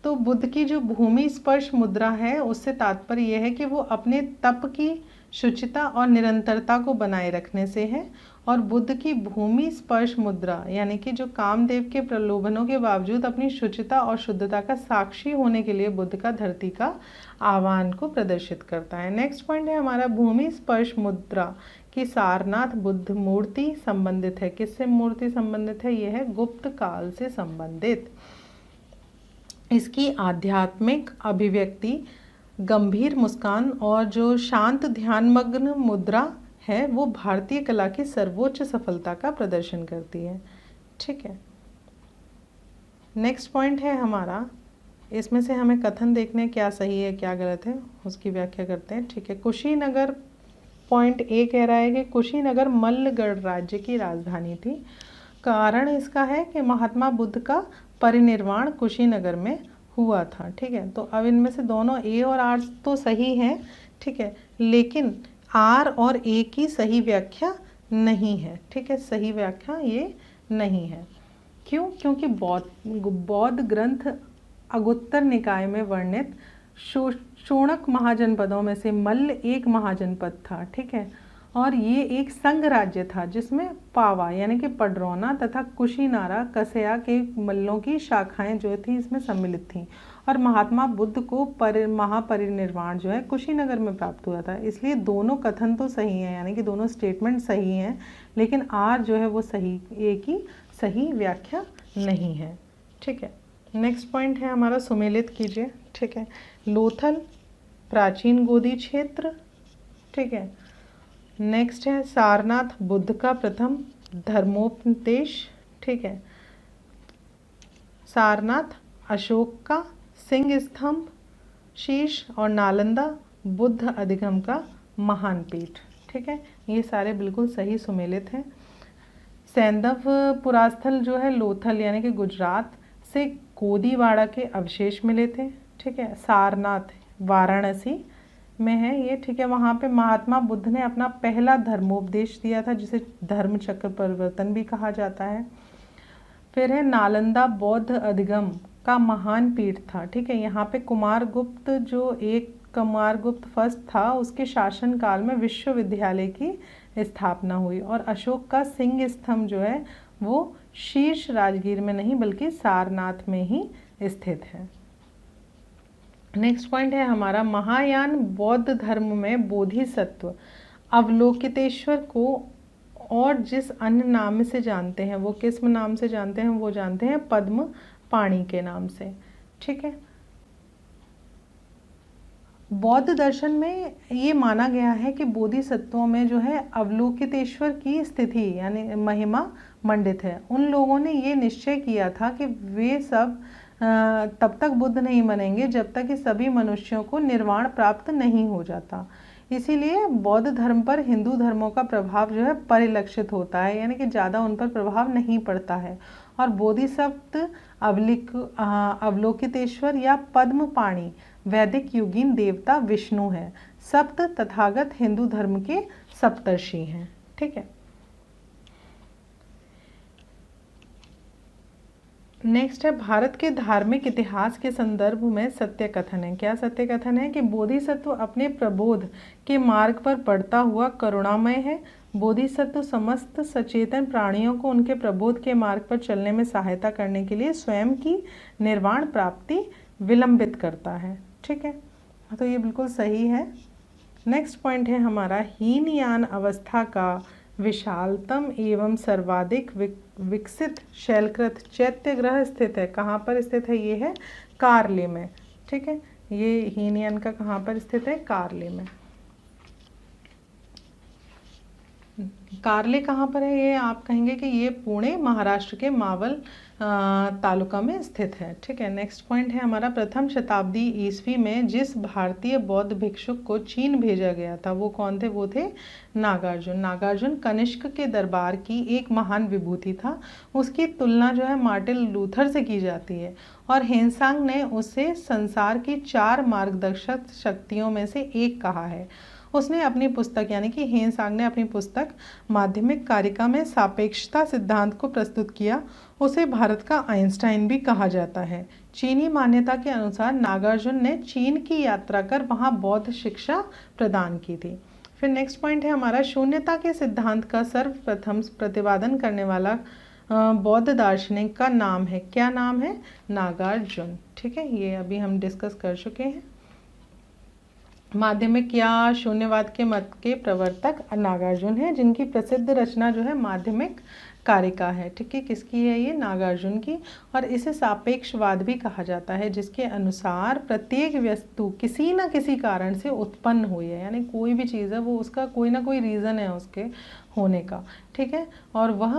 तो बुद्ध की जो भूमि स्पर्श मुद्रा है उससे तात्पर्य यह है कि वो अपने तप की शुचिता और निरंतरता को बनाए रखने से है। और बुद्ध की भूमि स्पर्श मुद्रा यानी कि जो कामदेव के प्रलोभनों के बावजूद अपनी शुचिता और शुद्धता का साक्षी होने के लिए बुद्ध का धरती का आह्वान को प्रदर्शित करता है। नेक्स्ट पॉइंट है हमारा, भूमि स्पर्श मुद्रा की सारनाथ बुद्ध मूर्ति संबंधित है। किससे मूर्ति संबंधित है? यह है गुप्त काल से संबंधित। इसकी आध्यात्मिक अभिव्यक्ति गंभीर मुस्कान और जो शांत ध्यानमग्न मुद्रा है वो भारतीय कला की सर्वोच्च सफलता का प्रदर्शन करती है। ठीक है, नेक्स्ट पॉइंट है हमारा, इसमें से हमें कथन देखने क्या सही है क्या गलत है उसकी व्याख्या करते हैं। ठीक है, कुशीनगर पॉइंट ए कह रहा है कि कुशीनगर मल्लगढ़ राज्य की राजधानी थी। कारण इसका है कि महात्मा बुद्ध का परिनिर्वाण कुशीनगर में हुआ था। ठीक है, तो अब इनमें से दोनों ए और आर तो सही हैं। ठीक है, लेकिन आर और ए की सही व्याख्या नहीं है। ठीक है, सही व्याख्या ये नहीं है। क्यों? क्योंकि बौद्ध ग्रंथ अगुत्तर निकाय में वर्णित शोणक महाजनपदों में से मल्ल एक महाजनपद था। ठीक है, और ये एक संघ राज्य था जिसमें पावा यानी कि पडरौना तथा कुशीनारा कसेया के मल्लों की शाखाएं जो थी इसमें सम्मिलित थीं। और महात्मा बुद्ध को महापरिनिर्वाण जो है कुशीनगर में प्राप्त हुआ था। इसलिए दोनों कथन तो सही हैं, यानी कि दोनों स्टेटमेंट सही हैं, लेकिन आर जो है वो सही, ए की सही व्याख्या नहीं है। ठीक है, नेक्स्ट पॉइंट है हमारा, सुमेलित कीजिए। ठीक है, लोथल प्राचीन गोदी क्षेत्र। ठीक है, नेक्स्ट है सारनाथ बुद्ध का प्रथम धर्मोपदेश। ठीक है, सारनाथ अशोक का सिंह स्तंभ शीश और नालंदा बुद्ध अधिगम का महान पीठ। ठीक है, ये सारे बिल्कुल सही सुमेलित हैं। सैंधव पुरास्थल जो है लोथल यानी कि गुजरात से गोदीवाड़ा के अवशेष मिले थे। ठीक है, सारनाथ वाराणसी में है ये। ठीक है, वहाँ पे महात्मा बुद्ध ने अपना पहला धर्मोपदेश दिया था जिसे धर्म चक्र परिवर्तन भी कहा जाता है। फिर है नालंदा बौद्ध अधिगम का महान पीठ था। ठीक है, यहाँ पे कुमारगुप्त जो एक कुमारगुप्त फर्स्ट था उसके शासन काल में विश्वविद्यालय की स्थापना हुई। और अशोक का सिंह स्तंभ जो है वो शीर्ष राजगीर में नहीं बल्कि सारनाथ में ही स्थित है। नेक्स्ट पॉइंट है हमारा, महायान बौद्ध धर्म में बोधिसत्व अवलोकितेश्वर को और जिस अन्य नाम से जानते हैं वो किस नाम से जानते हैं? वो जानते हैं पद्म पाणी के नाम से। ठीक है, बौद्ध दर्शन में ये माना गया है कि बोधिसत्वों में जो है अवलोकितेश्वर की स्थिति यानी महिमा मंडित है। उन लोगों ने ये निश्चय किया था कि वे सब तब तक बुद्ध नहीं बनेंगे जब तक कि सभी मनुष्यों को निर्वाण प्राप्त नहीं हो जाता। इसीलिए बौद्ध धर्म पर हिंदू धर्मों का प्रभाव जो है परिलक्षित होता है, यानी कि ज़्यादा उन पर प्रभाव नहीं पड़ता है। और बोधिसत्व अवलोकितेश्वर या पद्म पाणी वैदिक युगीन देवता विष्णु है। सप्त तथागत हिंदू धर्म के सप्तर्षि हैं। ठीक है, नेक्स्ट है भारत के धार्मिक इतिहास के संदर्भ में सत्य कथन है। क्या सत्य कथन है? कि बोधिसत्व अपने प्रबोध के मार्ग पर बढ़ता हुआ करुणामय है। बोधिसत्व समस्त सचेतन प्राणियों को उनके प्रबोध के मार्ग पर चलने में सहायता करने के लिए स्वयं की निर्वाण प्राप्ति विलंबित करता है। ठीक है, तो ये बिल्कुल सही है। नेक्स्ट पॉइंट है हमारा, हीनयान अवस्था का विशालतम एवं सर्वाधिक विकसित शैलकृत चैत्य ग्रह स्थित है। कहाँ पर स्थित है? ये है कार्ले में। ठीक है, ये हीनयान का कहाँ पर स्थित है? कार्ले में। कारले कहाँ पर है? ये आप कहेंगे कि ये पुणे महाराष्ट्र के मावल तालुका में स्थित है। ठीक है, नेक्स्ट पॉइंट है हमारा, प्रथम शताब्दी ईस्वी में जिस भारतीय बौद्ध भिक्षुक को चीन भेजा गया था वो कौन थे? वो थे नागार्जुन। नागार्जुन कनिष्क के दरबार की एक महान विभूति था। उसकी तुलना जो है मार्टिन लूथर से की जाती है और हेनसांग ने उसे संसार की 4 मार्गदर्शक शक्तियों में से एक कहा है। उसने अपनी पुस्तक यानी कि हेनसांग ने अपनी पुस्तक माध्यमिक कारिका में सापेक्षता सिद्धांत को प्रस्तुत किया। उसे भारत का आइंस्टाइन भी कहा जाता है। चीनी मान्यता के अनुसार नागार्जुन ने चीन की यात्रा कर वहां बौद्ध शिक्षा प्रदान की थी। फिर नेक्स्ट पॉइंट है हमारा, शून्यता के सिद्धांत का सर्वप्रथम प्रतिपादन करने वाला बौद्ध दार्शनिक का नाम है, क्या नाम है? नागार्जुन। ठीक है, ये अभी हम डिस्कस कर चुके हैं। माध्यमिक या शून्यवाद के मत के प्रवर्तक नागार्जुन है, जिनकी प्रसिद्ध रचना जो है माध्यमिक कारिका है। ठीक है, किसकी है ये? नागार्जुन की। और इसे सापेक्षवाद भी कहा जाता है, जिसके अनुसार प्रत्येक वस्तु किसी न किसी कारण से उत्पन्न हुई है, यानी कोई भी चीज़ है वो उसका कोई ना कोई रीज़न है उसके होने का। ठीक है, और वह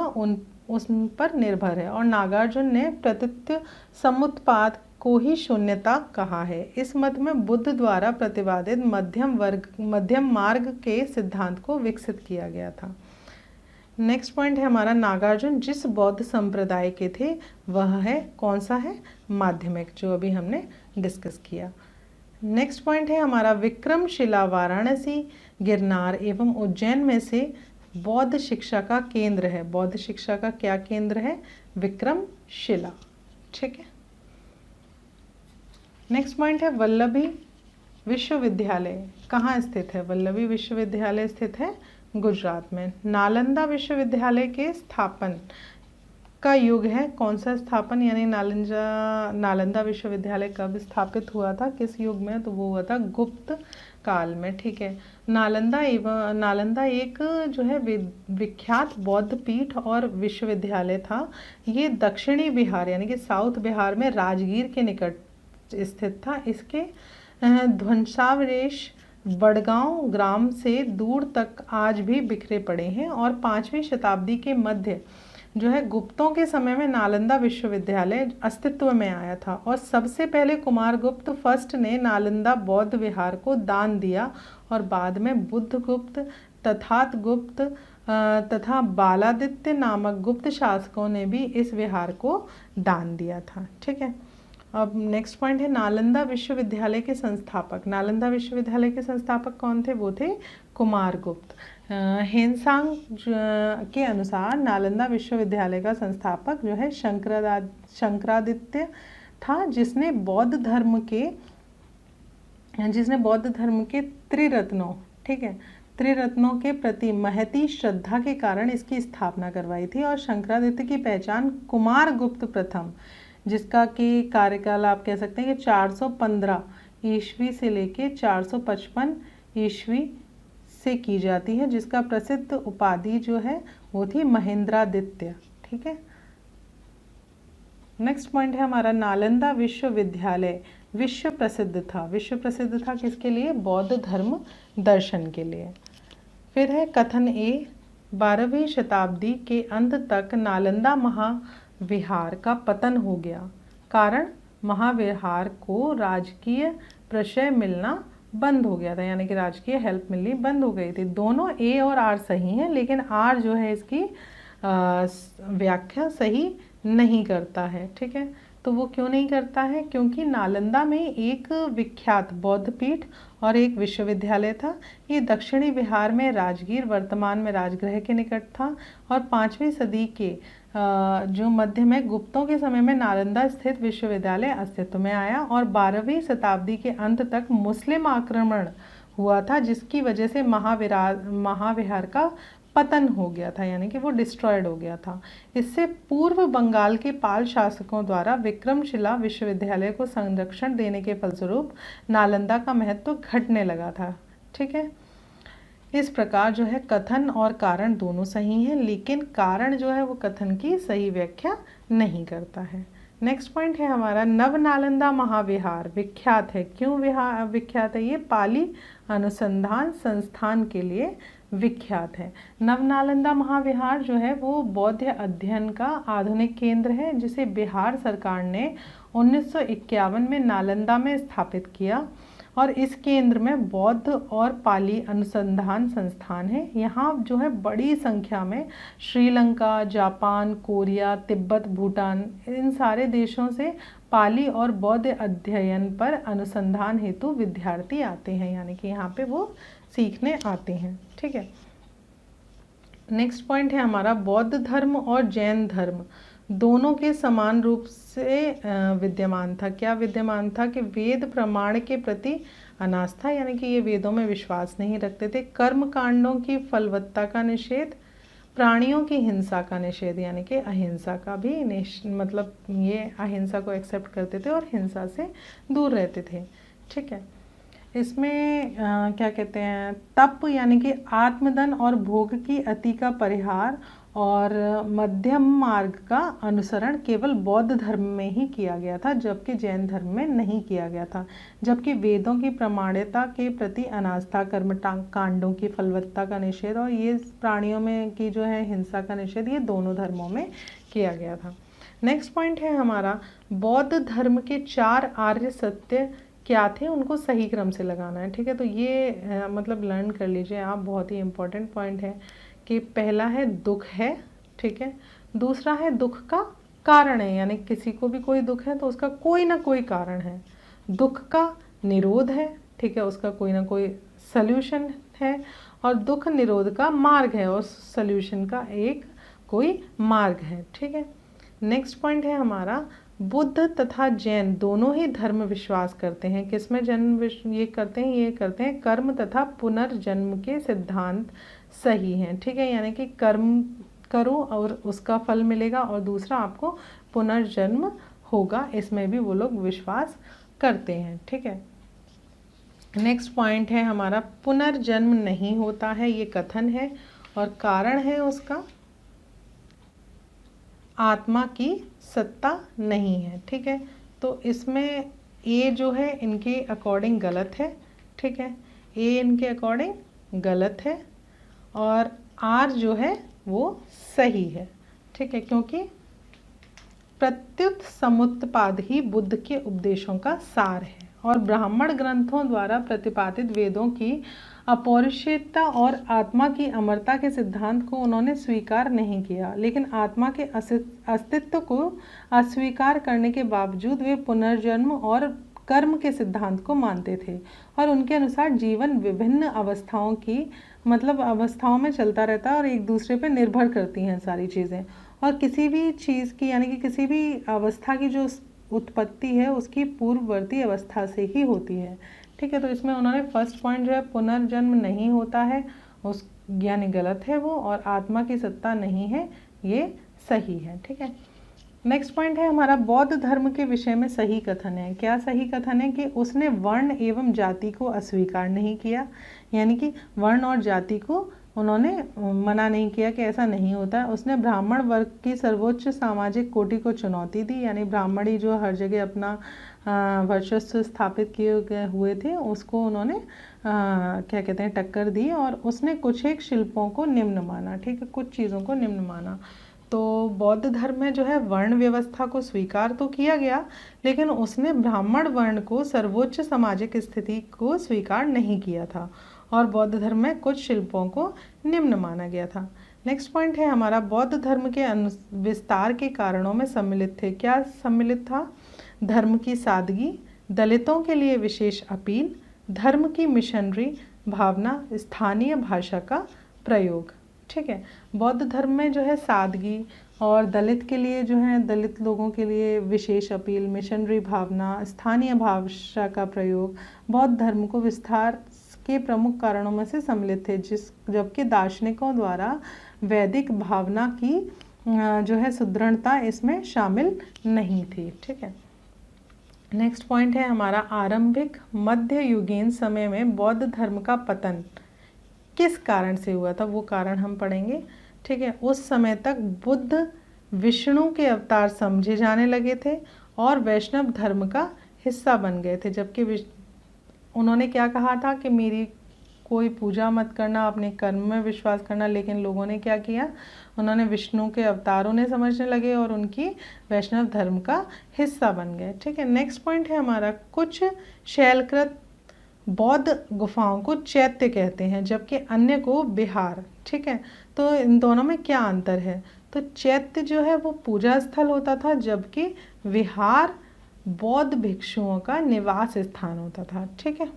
उस पर निर्भर है। और नागार्जुन ने प्रतीत्य समुत्पाद को ही शून्यता कहा है। इस मत में बुद्ध द्वारा प्रतिपादित मध्यम मार्ग के सिद्धांत को विकसित किया गया था। नेक्स्ट पॉइंट है हमारा, नागार्जुन जिस बौद्ध संप्रदाय के थे वह है कौन सा है? माध्यमिक, जो अभी हमने डिस्कस किया। नेक्स्ट पॉइंट है हमारा, विक्रमशिला वाराणसी, गिरनार एवं उज्जैन में से बौद्ध शिक्षा का केंद्र है। बौद्ध शिक्षा का क्या केंद्र है? विक्रमशिला। ठीक है, नेक्स्ट पॉइंट है, वल्लभी विश्वविद्यालय कहाँ स्थित है? वल्लभी विश्वविद्यालय स्थित है गुजरात में। नालंदा विश्वविद्यालय के स्थापन का युग है कौन सा स्थापन, यानी नालंदा विश्वविद्यालय कब स्थापित हुआ था, किस युग में? तो वो हुआ था गुप्त काल में। ठीक है, नालंदा एक जो है विख्यात बौद्ध पीठ और विश्वविद्यालय था। ये दक्षिणी बिहार यानी कि साउथ बिहार में राजगीर के निकट स्थित था। इसके ध्वंसावशेष बड़गांव ग्राम से दूर तक आज भी बिखरे पड़े हैं। और 5वीं शताब्दी के मध्य जो है गुप्तों के समय में नालंदा विश्वविद्यालय अस्तित्व में आया था और सबसे पहले कुमारगुप्त फर्स्ट ने नालंदा बौद्ध विहार को दान दिया और बाद में बुद्धगुप्त, तथागुप्त तथा बालादित्य नामक गुप्त शासकों ने भी इस विहार को दान दिया था। ठीक है, अब नेक्स्ट पॉइंट है, नालंदा विश्वविद्यालय के संस्थापक। नालंदा विश्वविद्यालय के संस्थापक कौन थे? वो थे कुमारगुप्त। हेनसांग के अनुसार नालंदा विश्वविद्यालय का संस्थापक जो है शंकरादित्य था, जिसने बौद्ध धर्म के त्रिरत्नों, ठीक है, त्रिरत्नों के प्रति महती श्रद्धा के कारण इसकी स्थापना करवाई थी। और शंकरादित्य की पहचान कुमारगुप्त प्रथम, जिसका कि कार्यकाल आप कह सकते हैं कि 415 ईस्वी से लेके 455 ईस्वी से की जाती है, जिसका प्रसिद्ध उपाधि जो है वो थी महेंद्रादित्य। ठीक है, नेक्स्ट पॉइंट है हमारा, नालंदा विश्वविद्यालय विश्व प्रसिद्ध था। विश्व प्रसिद्ध था किसके लिए? बौद्ध धर्म दर्शन के लिए। फिर है कथन ए, 12वीं शताब्दी के अंत तक नालंदा महाविहार का पतन हो गया। कारण, महाविहार को राजकीय प्रशय मिलना बंद हो गया था, यानी कि राजकीय हेल्प मिलनी बंद हो गई थी। दोनों ए और आर सही हैं, लेकिन आर जो है इसकी व्याख्या सही नहीं करता है। ठीक है, तो वो क्यों नहीं करता है? क्योंकि नालंदा में एक विख्यात बौद्ध पीठ और एक विश्वविद्यालय था। ये दक्षिणी बिहार में राजगीर, वर्तमान में राजगृह के निकट था। और 5वीं सदी के जो मध्य में गुप्तों के समय में नालंदा स्थित विश्वविद्यालय अस्तित्व में आया और 12वीं शताब्दी के अंत तक मुस्लिम आक्रमण हुआ था, जिसकी वजह से महाविहार का पतन हो गया था, यानी कि वो डिस्ट्रॉयड हो गया था। इससे पूर्व बंगाल के पाल शासकों द्वारा विक्रमशिला विश्वविद्यालय को संरक्षण देने के फलस्वरूप नालंदा का महत्व घटने लगा था। ठीक है, इस प्रकार जो है कथन और कारण दोनों सही हैं, लेकिन कारण जो है वो कथन की सही व्याख्या नहीं करता है। नेक्स्ट पॉइंट है हमारा, नव नालंदा महाविहार विख्यात है। क्यों विख्यात है? ये पाली अनुसंधान संस्थान के लिए विख्यात है। नवनालंदा महाविहार जो है वो बौद्ध अध्ययन का आधुनिक केंद्र है, जिसे बिहार सरकार ने 1951 में नालंदा में स्थापित किया और इस केंद्र में बौद्ध और पाली अनुसंधान संस्थान है। यहाँ जो है बड़ी संख्या में श्रीलंका, जापान, कोरिया, तिब्बत, भूटान, इन सारे देशों से पाली और बौद्ध अध्ययन पर अनुसंधान हेतु विद्यार्थी आते हैं, यानी कि यहाँ पे वो सीखने आते हैं। ठीक है, नेक्स्ट पॉइंट है हमारा, बौद्ध धर्म और जैन धर्म दोनों के समान रूप से विद्यमान था। क्या विद्यमान था कि वेद प्रमाण के प्रति अनास्था, यानी कि ये वेदों में विश्वास नहीं रखते थे। कर्म कांडों की फलवत्ता का निषेध, प्राणियों की हिंसा का निषेध, यानी कि अहिंसा का भी मतलब ये अहिंसा को एक्सेप्ट करते थे और हिंसा से दूर रहते थे। ठीक है, इसमें क्या कहते हैं, तप यानी कि आत्मदन और भोग की अति का परिहार और मध्यम मार्ग का अनुसरण केवल बौद्ध धर्म में ही किया गया था, जबकि जैन धर्म में नहीं किया गया था। जबकि वेदों की प्रमाणिकता के प्रति अनास्था, कर्म कांडों की फलवत्ता का निषेध और ये प्राणियों में की जो है हिंसा का निषेध, ये दोनों धर्मों में किया गया था। नेक्स्ट पॉइंट है हमारा, बौद्ध धर्म के 4 आर्य सत्य क्या थे, उनको सही क्रम से लगाना है। ठीक है, तो ये मतलब लर्न कर लीजिए आप, बहुत ही इम्पोर्टेंट पॉइंट है कि पहला है दुख है। ठीक है, दूसरा है दुख का कारण है, यानी किसी को भी कोई दुख है तो उसका कोई ना कोई कारण है। दुख का निरोध है, ठीक है, उसका कोई ना कोई सल्यूशन है, और दुख निरोध का मार्ग है और सल्यूशन का एक कोई मार्ग है। ठीक है, नेक्स्ट पॉइंट है हमारा, बुद्ध तथा जैन दोनों ही धर्म विश्वास करते हैं। किसमें जन्म ये करते हैं, ये करते हैं कर्म तथा पुनर्जन्म के सिद्धांत सही हैं। ठीक है, यानी कि कर्म करो और उसका फल मिलेगा, और दूसरा आपको पुनर्जन्म होगा, इसमें भी वो लोग विश्वास करते हैं। ठीक है, नेक्स्ट पॉइंट है हमारा, पुनर्जन्म नहीं होता है, ये कथन है और कारण है उसका आत्मा की सत्ता नहीं है। ठीक है, तो इसमें ए जो है इनके अकॉर्डिंग गलत है। ठीक है, ए इनके अकॉर्डिंग गलत है और आर जो है वो सही है। ठीक है, क्योंकि प्रत्युत समुत्पाद ही बुद्ध के उपदेशों का सार है और ब्राह्मण ग्रंथों द्वारा प्रतिपादित वेदों की अपौरुषेयता और आत्मा की अमरता के सिद्धांत को उन्होंने स्वीकार नहीं किया, लेकिन आत्मा के अस्तित्व को अस्वीकार करने के बावजूद वे पुनर्जन्म और कर्म के सिद्धांत को मानते थे और उनके अनुसार जीवन विभिन्न अवस्थाओं की मतलब अवस्थाओं में चलता रहता है और एक दूसरे पर निर्भर करती हैं सारी चीज़ें, और किसी भी चीज़ की यानी कि किसी भी अवस्था की जो उत्पत्ति है उसकी पूर्ववर्ती अवस्था से ही होती है। ठीक है, तो इसमें उन्होंने फर्स्ट पॉइंट जो है पुनर्जन्म नहीं होता है उस यानी गलत है वो, और आत्मा की सत्ता नहीं है ये सही है। ठीक है, नेक्स्ट पॉइंट है हमारा, बौद्ध धर्म के विषय में सही कथन है। क्या सही कथन है कि उसने वर्ण एवं जाति को अस्वीकार नहीं किया, यानी कि वर्ण और जाति को उन्होंने मना नहीं किया कि ऐसा नहीं होता है। उसने ब्राह्मण वर्ग की सर्वोच्च सामाजिक कोटि को चुनौती दी, यानी ब्राह्मण ही जो हर जगह अपना वर्चस्व स्थापित किए हुए थे उसको उन्होंने क्या कहते हैं टक्कर दी, और उसने कुछ एक शिल्पों को निम्न माना। ठीक है, कुछ चीज़ों को निम्न माना। तो बौद्ध धर्म में जो है वर्ण व्यवस्था को स्वीकार तो किया गया, लेकिन उसने ब्राह्मण वर्ण को सर्वोच्च सामाजिक स्थिति को स्वीकार नहीं किया था, और बौद्ध धर्म में कुछ शिल्पों को निम्न माना गया था। नेक्स्ट पॉइंट है हमारा, बौद्ध धर्म के विस्तार के कारणों में सम्मिलित थे। क्या सम्मिलित था? धर्म की सादगी, दलितों के लिए विशेष अपील, धर्म की मिशनरी भावना, स्थानीय भाषा का प्रयोग। ठीक है, बौद्ध धर्म में जो है सादगी और दलित के लिए जो है दलित लोगों के लिए विशेष अपील, मिशनरी भावना, स्थानीय भाषा का प्रयोग बौद्ध धर्म को विस्तार के प्रमुख कारणों में से सम्मिलित थे, जबकि दार्शनिकों द्वारा वैदिक भावना की जो है सुदृढ़ता इसमें शामिल नहीं थी। ठीक है, नेक्स्ट पॉइंट है हमारा, आरंभिक मध्य युगीन समय में बौद्ध धर्म का पतन किस कारण से हुआ था, वो कारण हम पढ़ेंगे। ठीक है, उस समय तक बुद्ध विष्णु के अवतार समझे जाने लगे थे और वैष्णव धर्म का हिस्सा बन गए थे, जबकि उन्होंने क्या कहा था कि मेरी कोई पूजा मत करना, अपने कर्म में विश्वास करना। लेकिन लोगों ने क्या किया, उन्होंने विष्णु के अवतारों ने समझने लगे और उनकी वैष्णव धर्म का हिस्सा बन गए। ठीक है, नेक्स्ट पॉइंट है हमारा, कुछ शैलकृत बौद्ध गुफाओं को चैत्य कहते हैं जबकि अन्य को विहार। ठीक है, तो इन दोनों में क्या अंतर है? तो चैत्य जो है वो पूजा स्थल होता था, जबकि विहार बौद्ध भिक्षुओं का निवास स्थान होता था। ठीक है,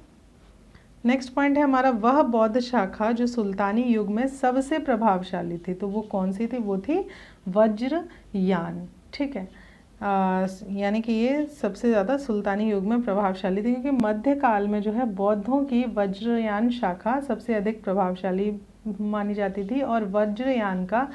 नेक्स्ट पॉइंट है हमारा, वह बौद्ध शाखा जो सुल्तानी युग में सबसे प्रभावशाली थी। तो वो कौन सी थी? वो थी वज्रयान। ठीक है, यानी कि ये सबसे ज़्यादा सुल्तानी युग में प्रभावशाली थी, क्योंकि मध्यकाल में जो है बौद्धों की वज्रयान शाखा सबसे अधिक प्रभावशाली मानी जाती थी। और वज्रयान का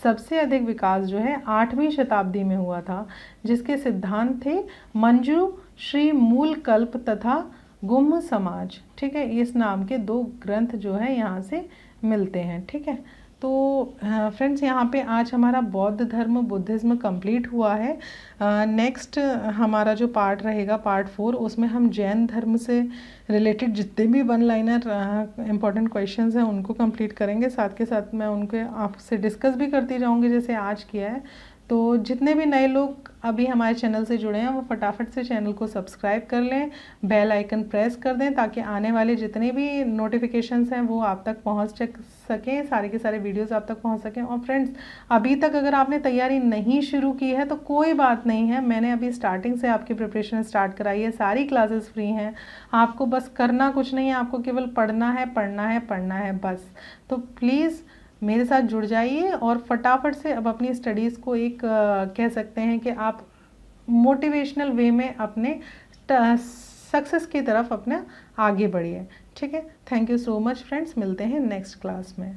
सबसे अधिक विकास जो है 8वीं शताब्दी में हुआ था, जिसके सिद्धांत थे मंजू श्री मूल कल्प तथा गुम्म समाज। ठीक है, इस नाम के 2 ग्रंथ जो है यहाँ से मिलते हैं। ठीक है, तो फ्रेंड्स यहाँ पे आज हमारा बौद्ध धर्म बुद्धिज़्म कंप्लीट हुआ है। नेक्स्ट हमारा जो पार्ट रहेगा पार्ट 4, उसमें हम जैन धर्म से रिलेटेड जितने भी वन लाइनर इम्पॉर्टेंट क्वेश्चंस हैं उनको कंप्लीट करेंगे। साथ के साथ मैं उनके आपसे डिस्कस भी करती जाऊँगी जैसे आज किया है। तो जितने भी नए लोग अभी हमारे चैनल से जुड़े हैं वो फटाफट से चैनल को सब्सक्राइब कर लें, बेल आइकन प्रेस कर दें, ताकि आने वाले जितने भी नोटिफिकेशंस हैं वो आप तक पहुंच सकें, सारे के सारे वीडियोस आप तक पहुंच सकें। और फ्रेंड्स, अभी तक अगर आपने तैयारी नहीं शुरू की है तो कोई बात नहीं है, मैंने अभी स्टार्टिंग से आपकी प्रिपरेशन स्टार्ट कराई है, सारी क्लासेस फ्री हैं। आपको बस करना कुछ नहीं है, आपको केवल पढ़ना है पढ़ना है पढ़ना है बस। तो प्लीज़ मेरे साथ जुड़ जाइए और फटाफट से अब अपनी स्टडीज़ को एक कह सकते हैं कि आप मोटिवेशनल वे में अपने सक्सेस की तरफ अपने आगे बढ़िए। ठीक है, thank you so much friends, मिलते हैं नेक्स्ट क्लास में।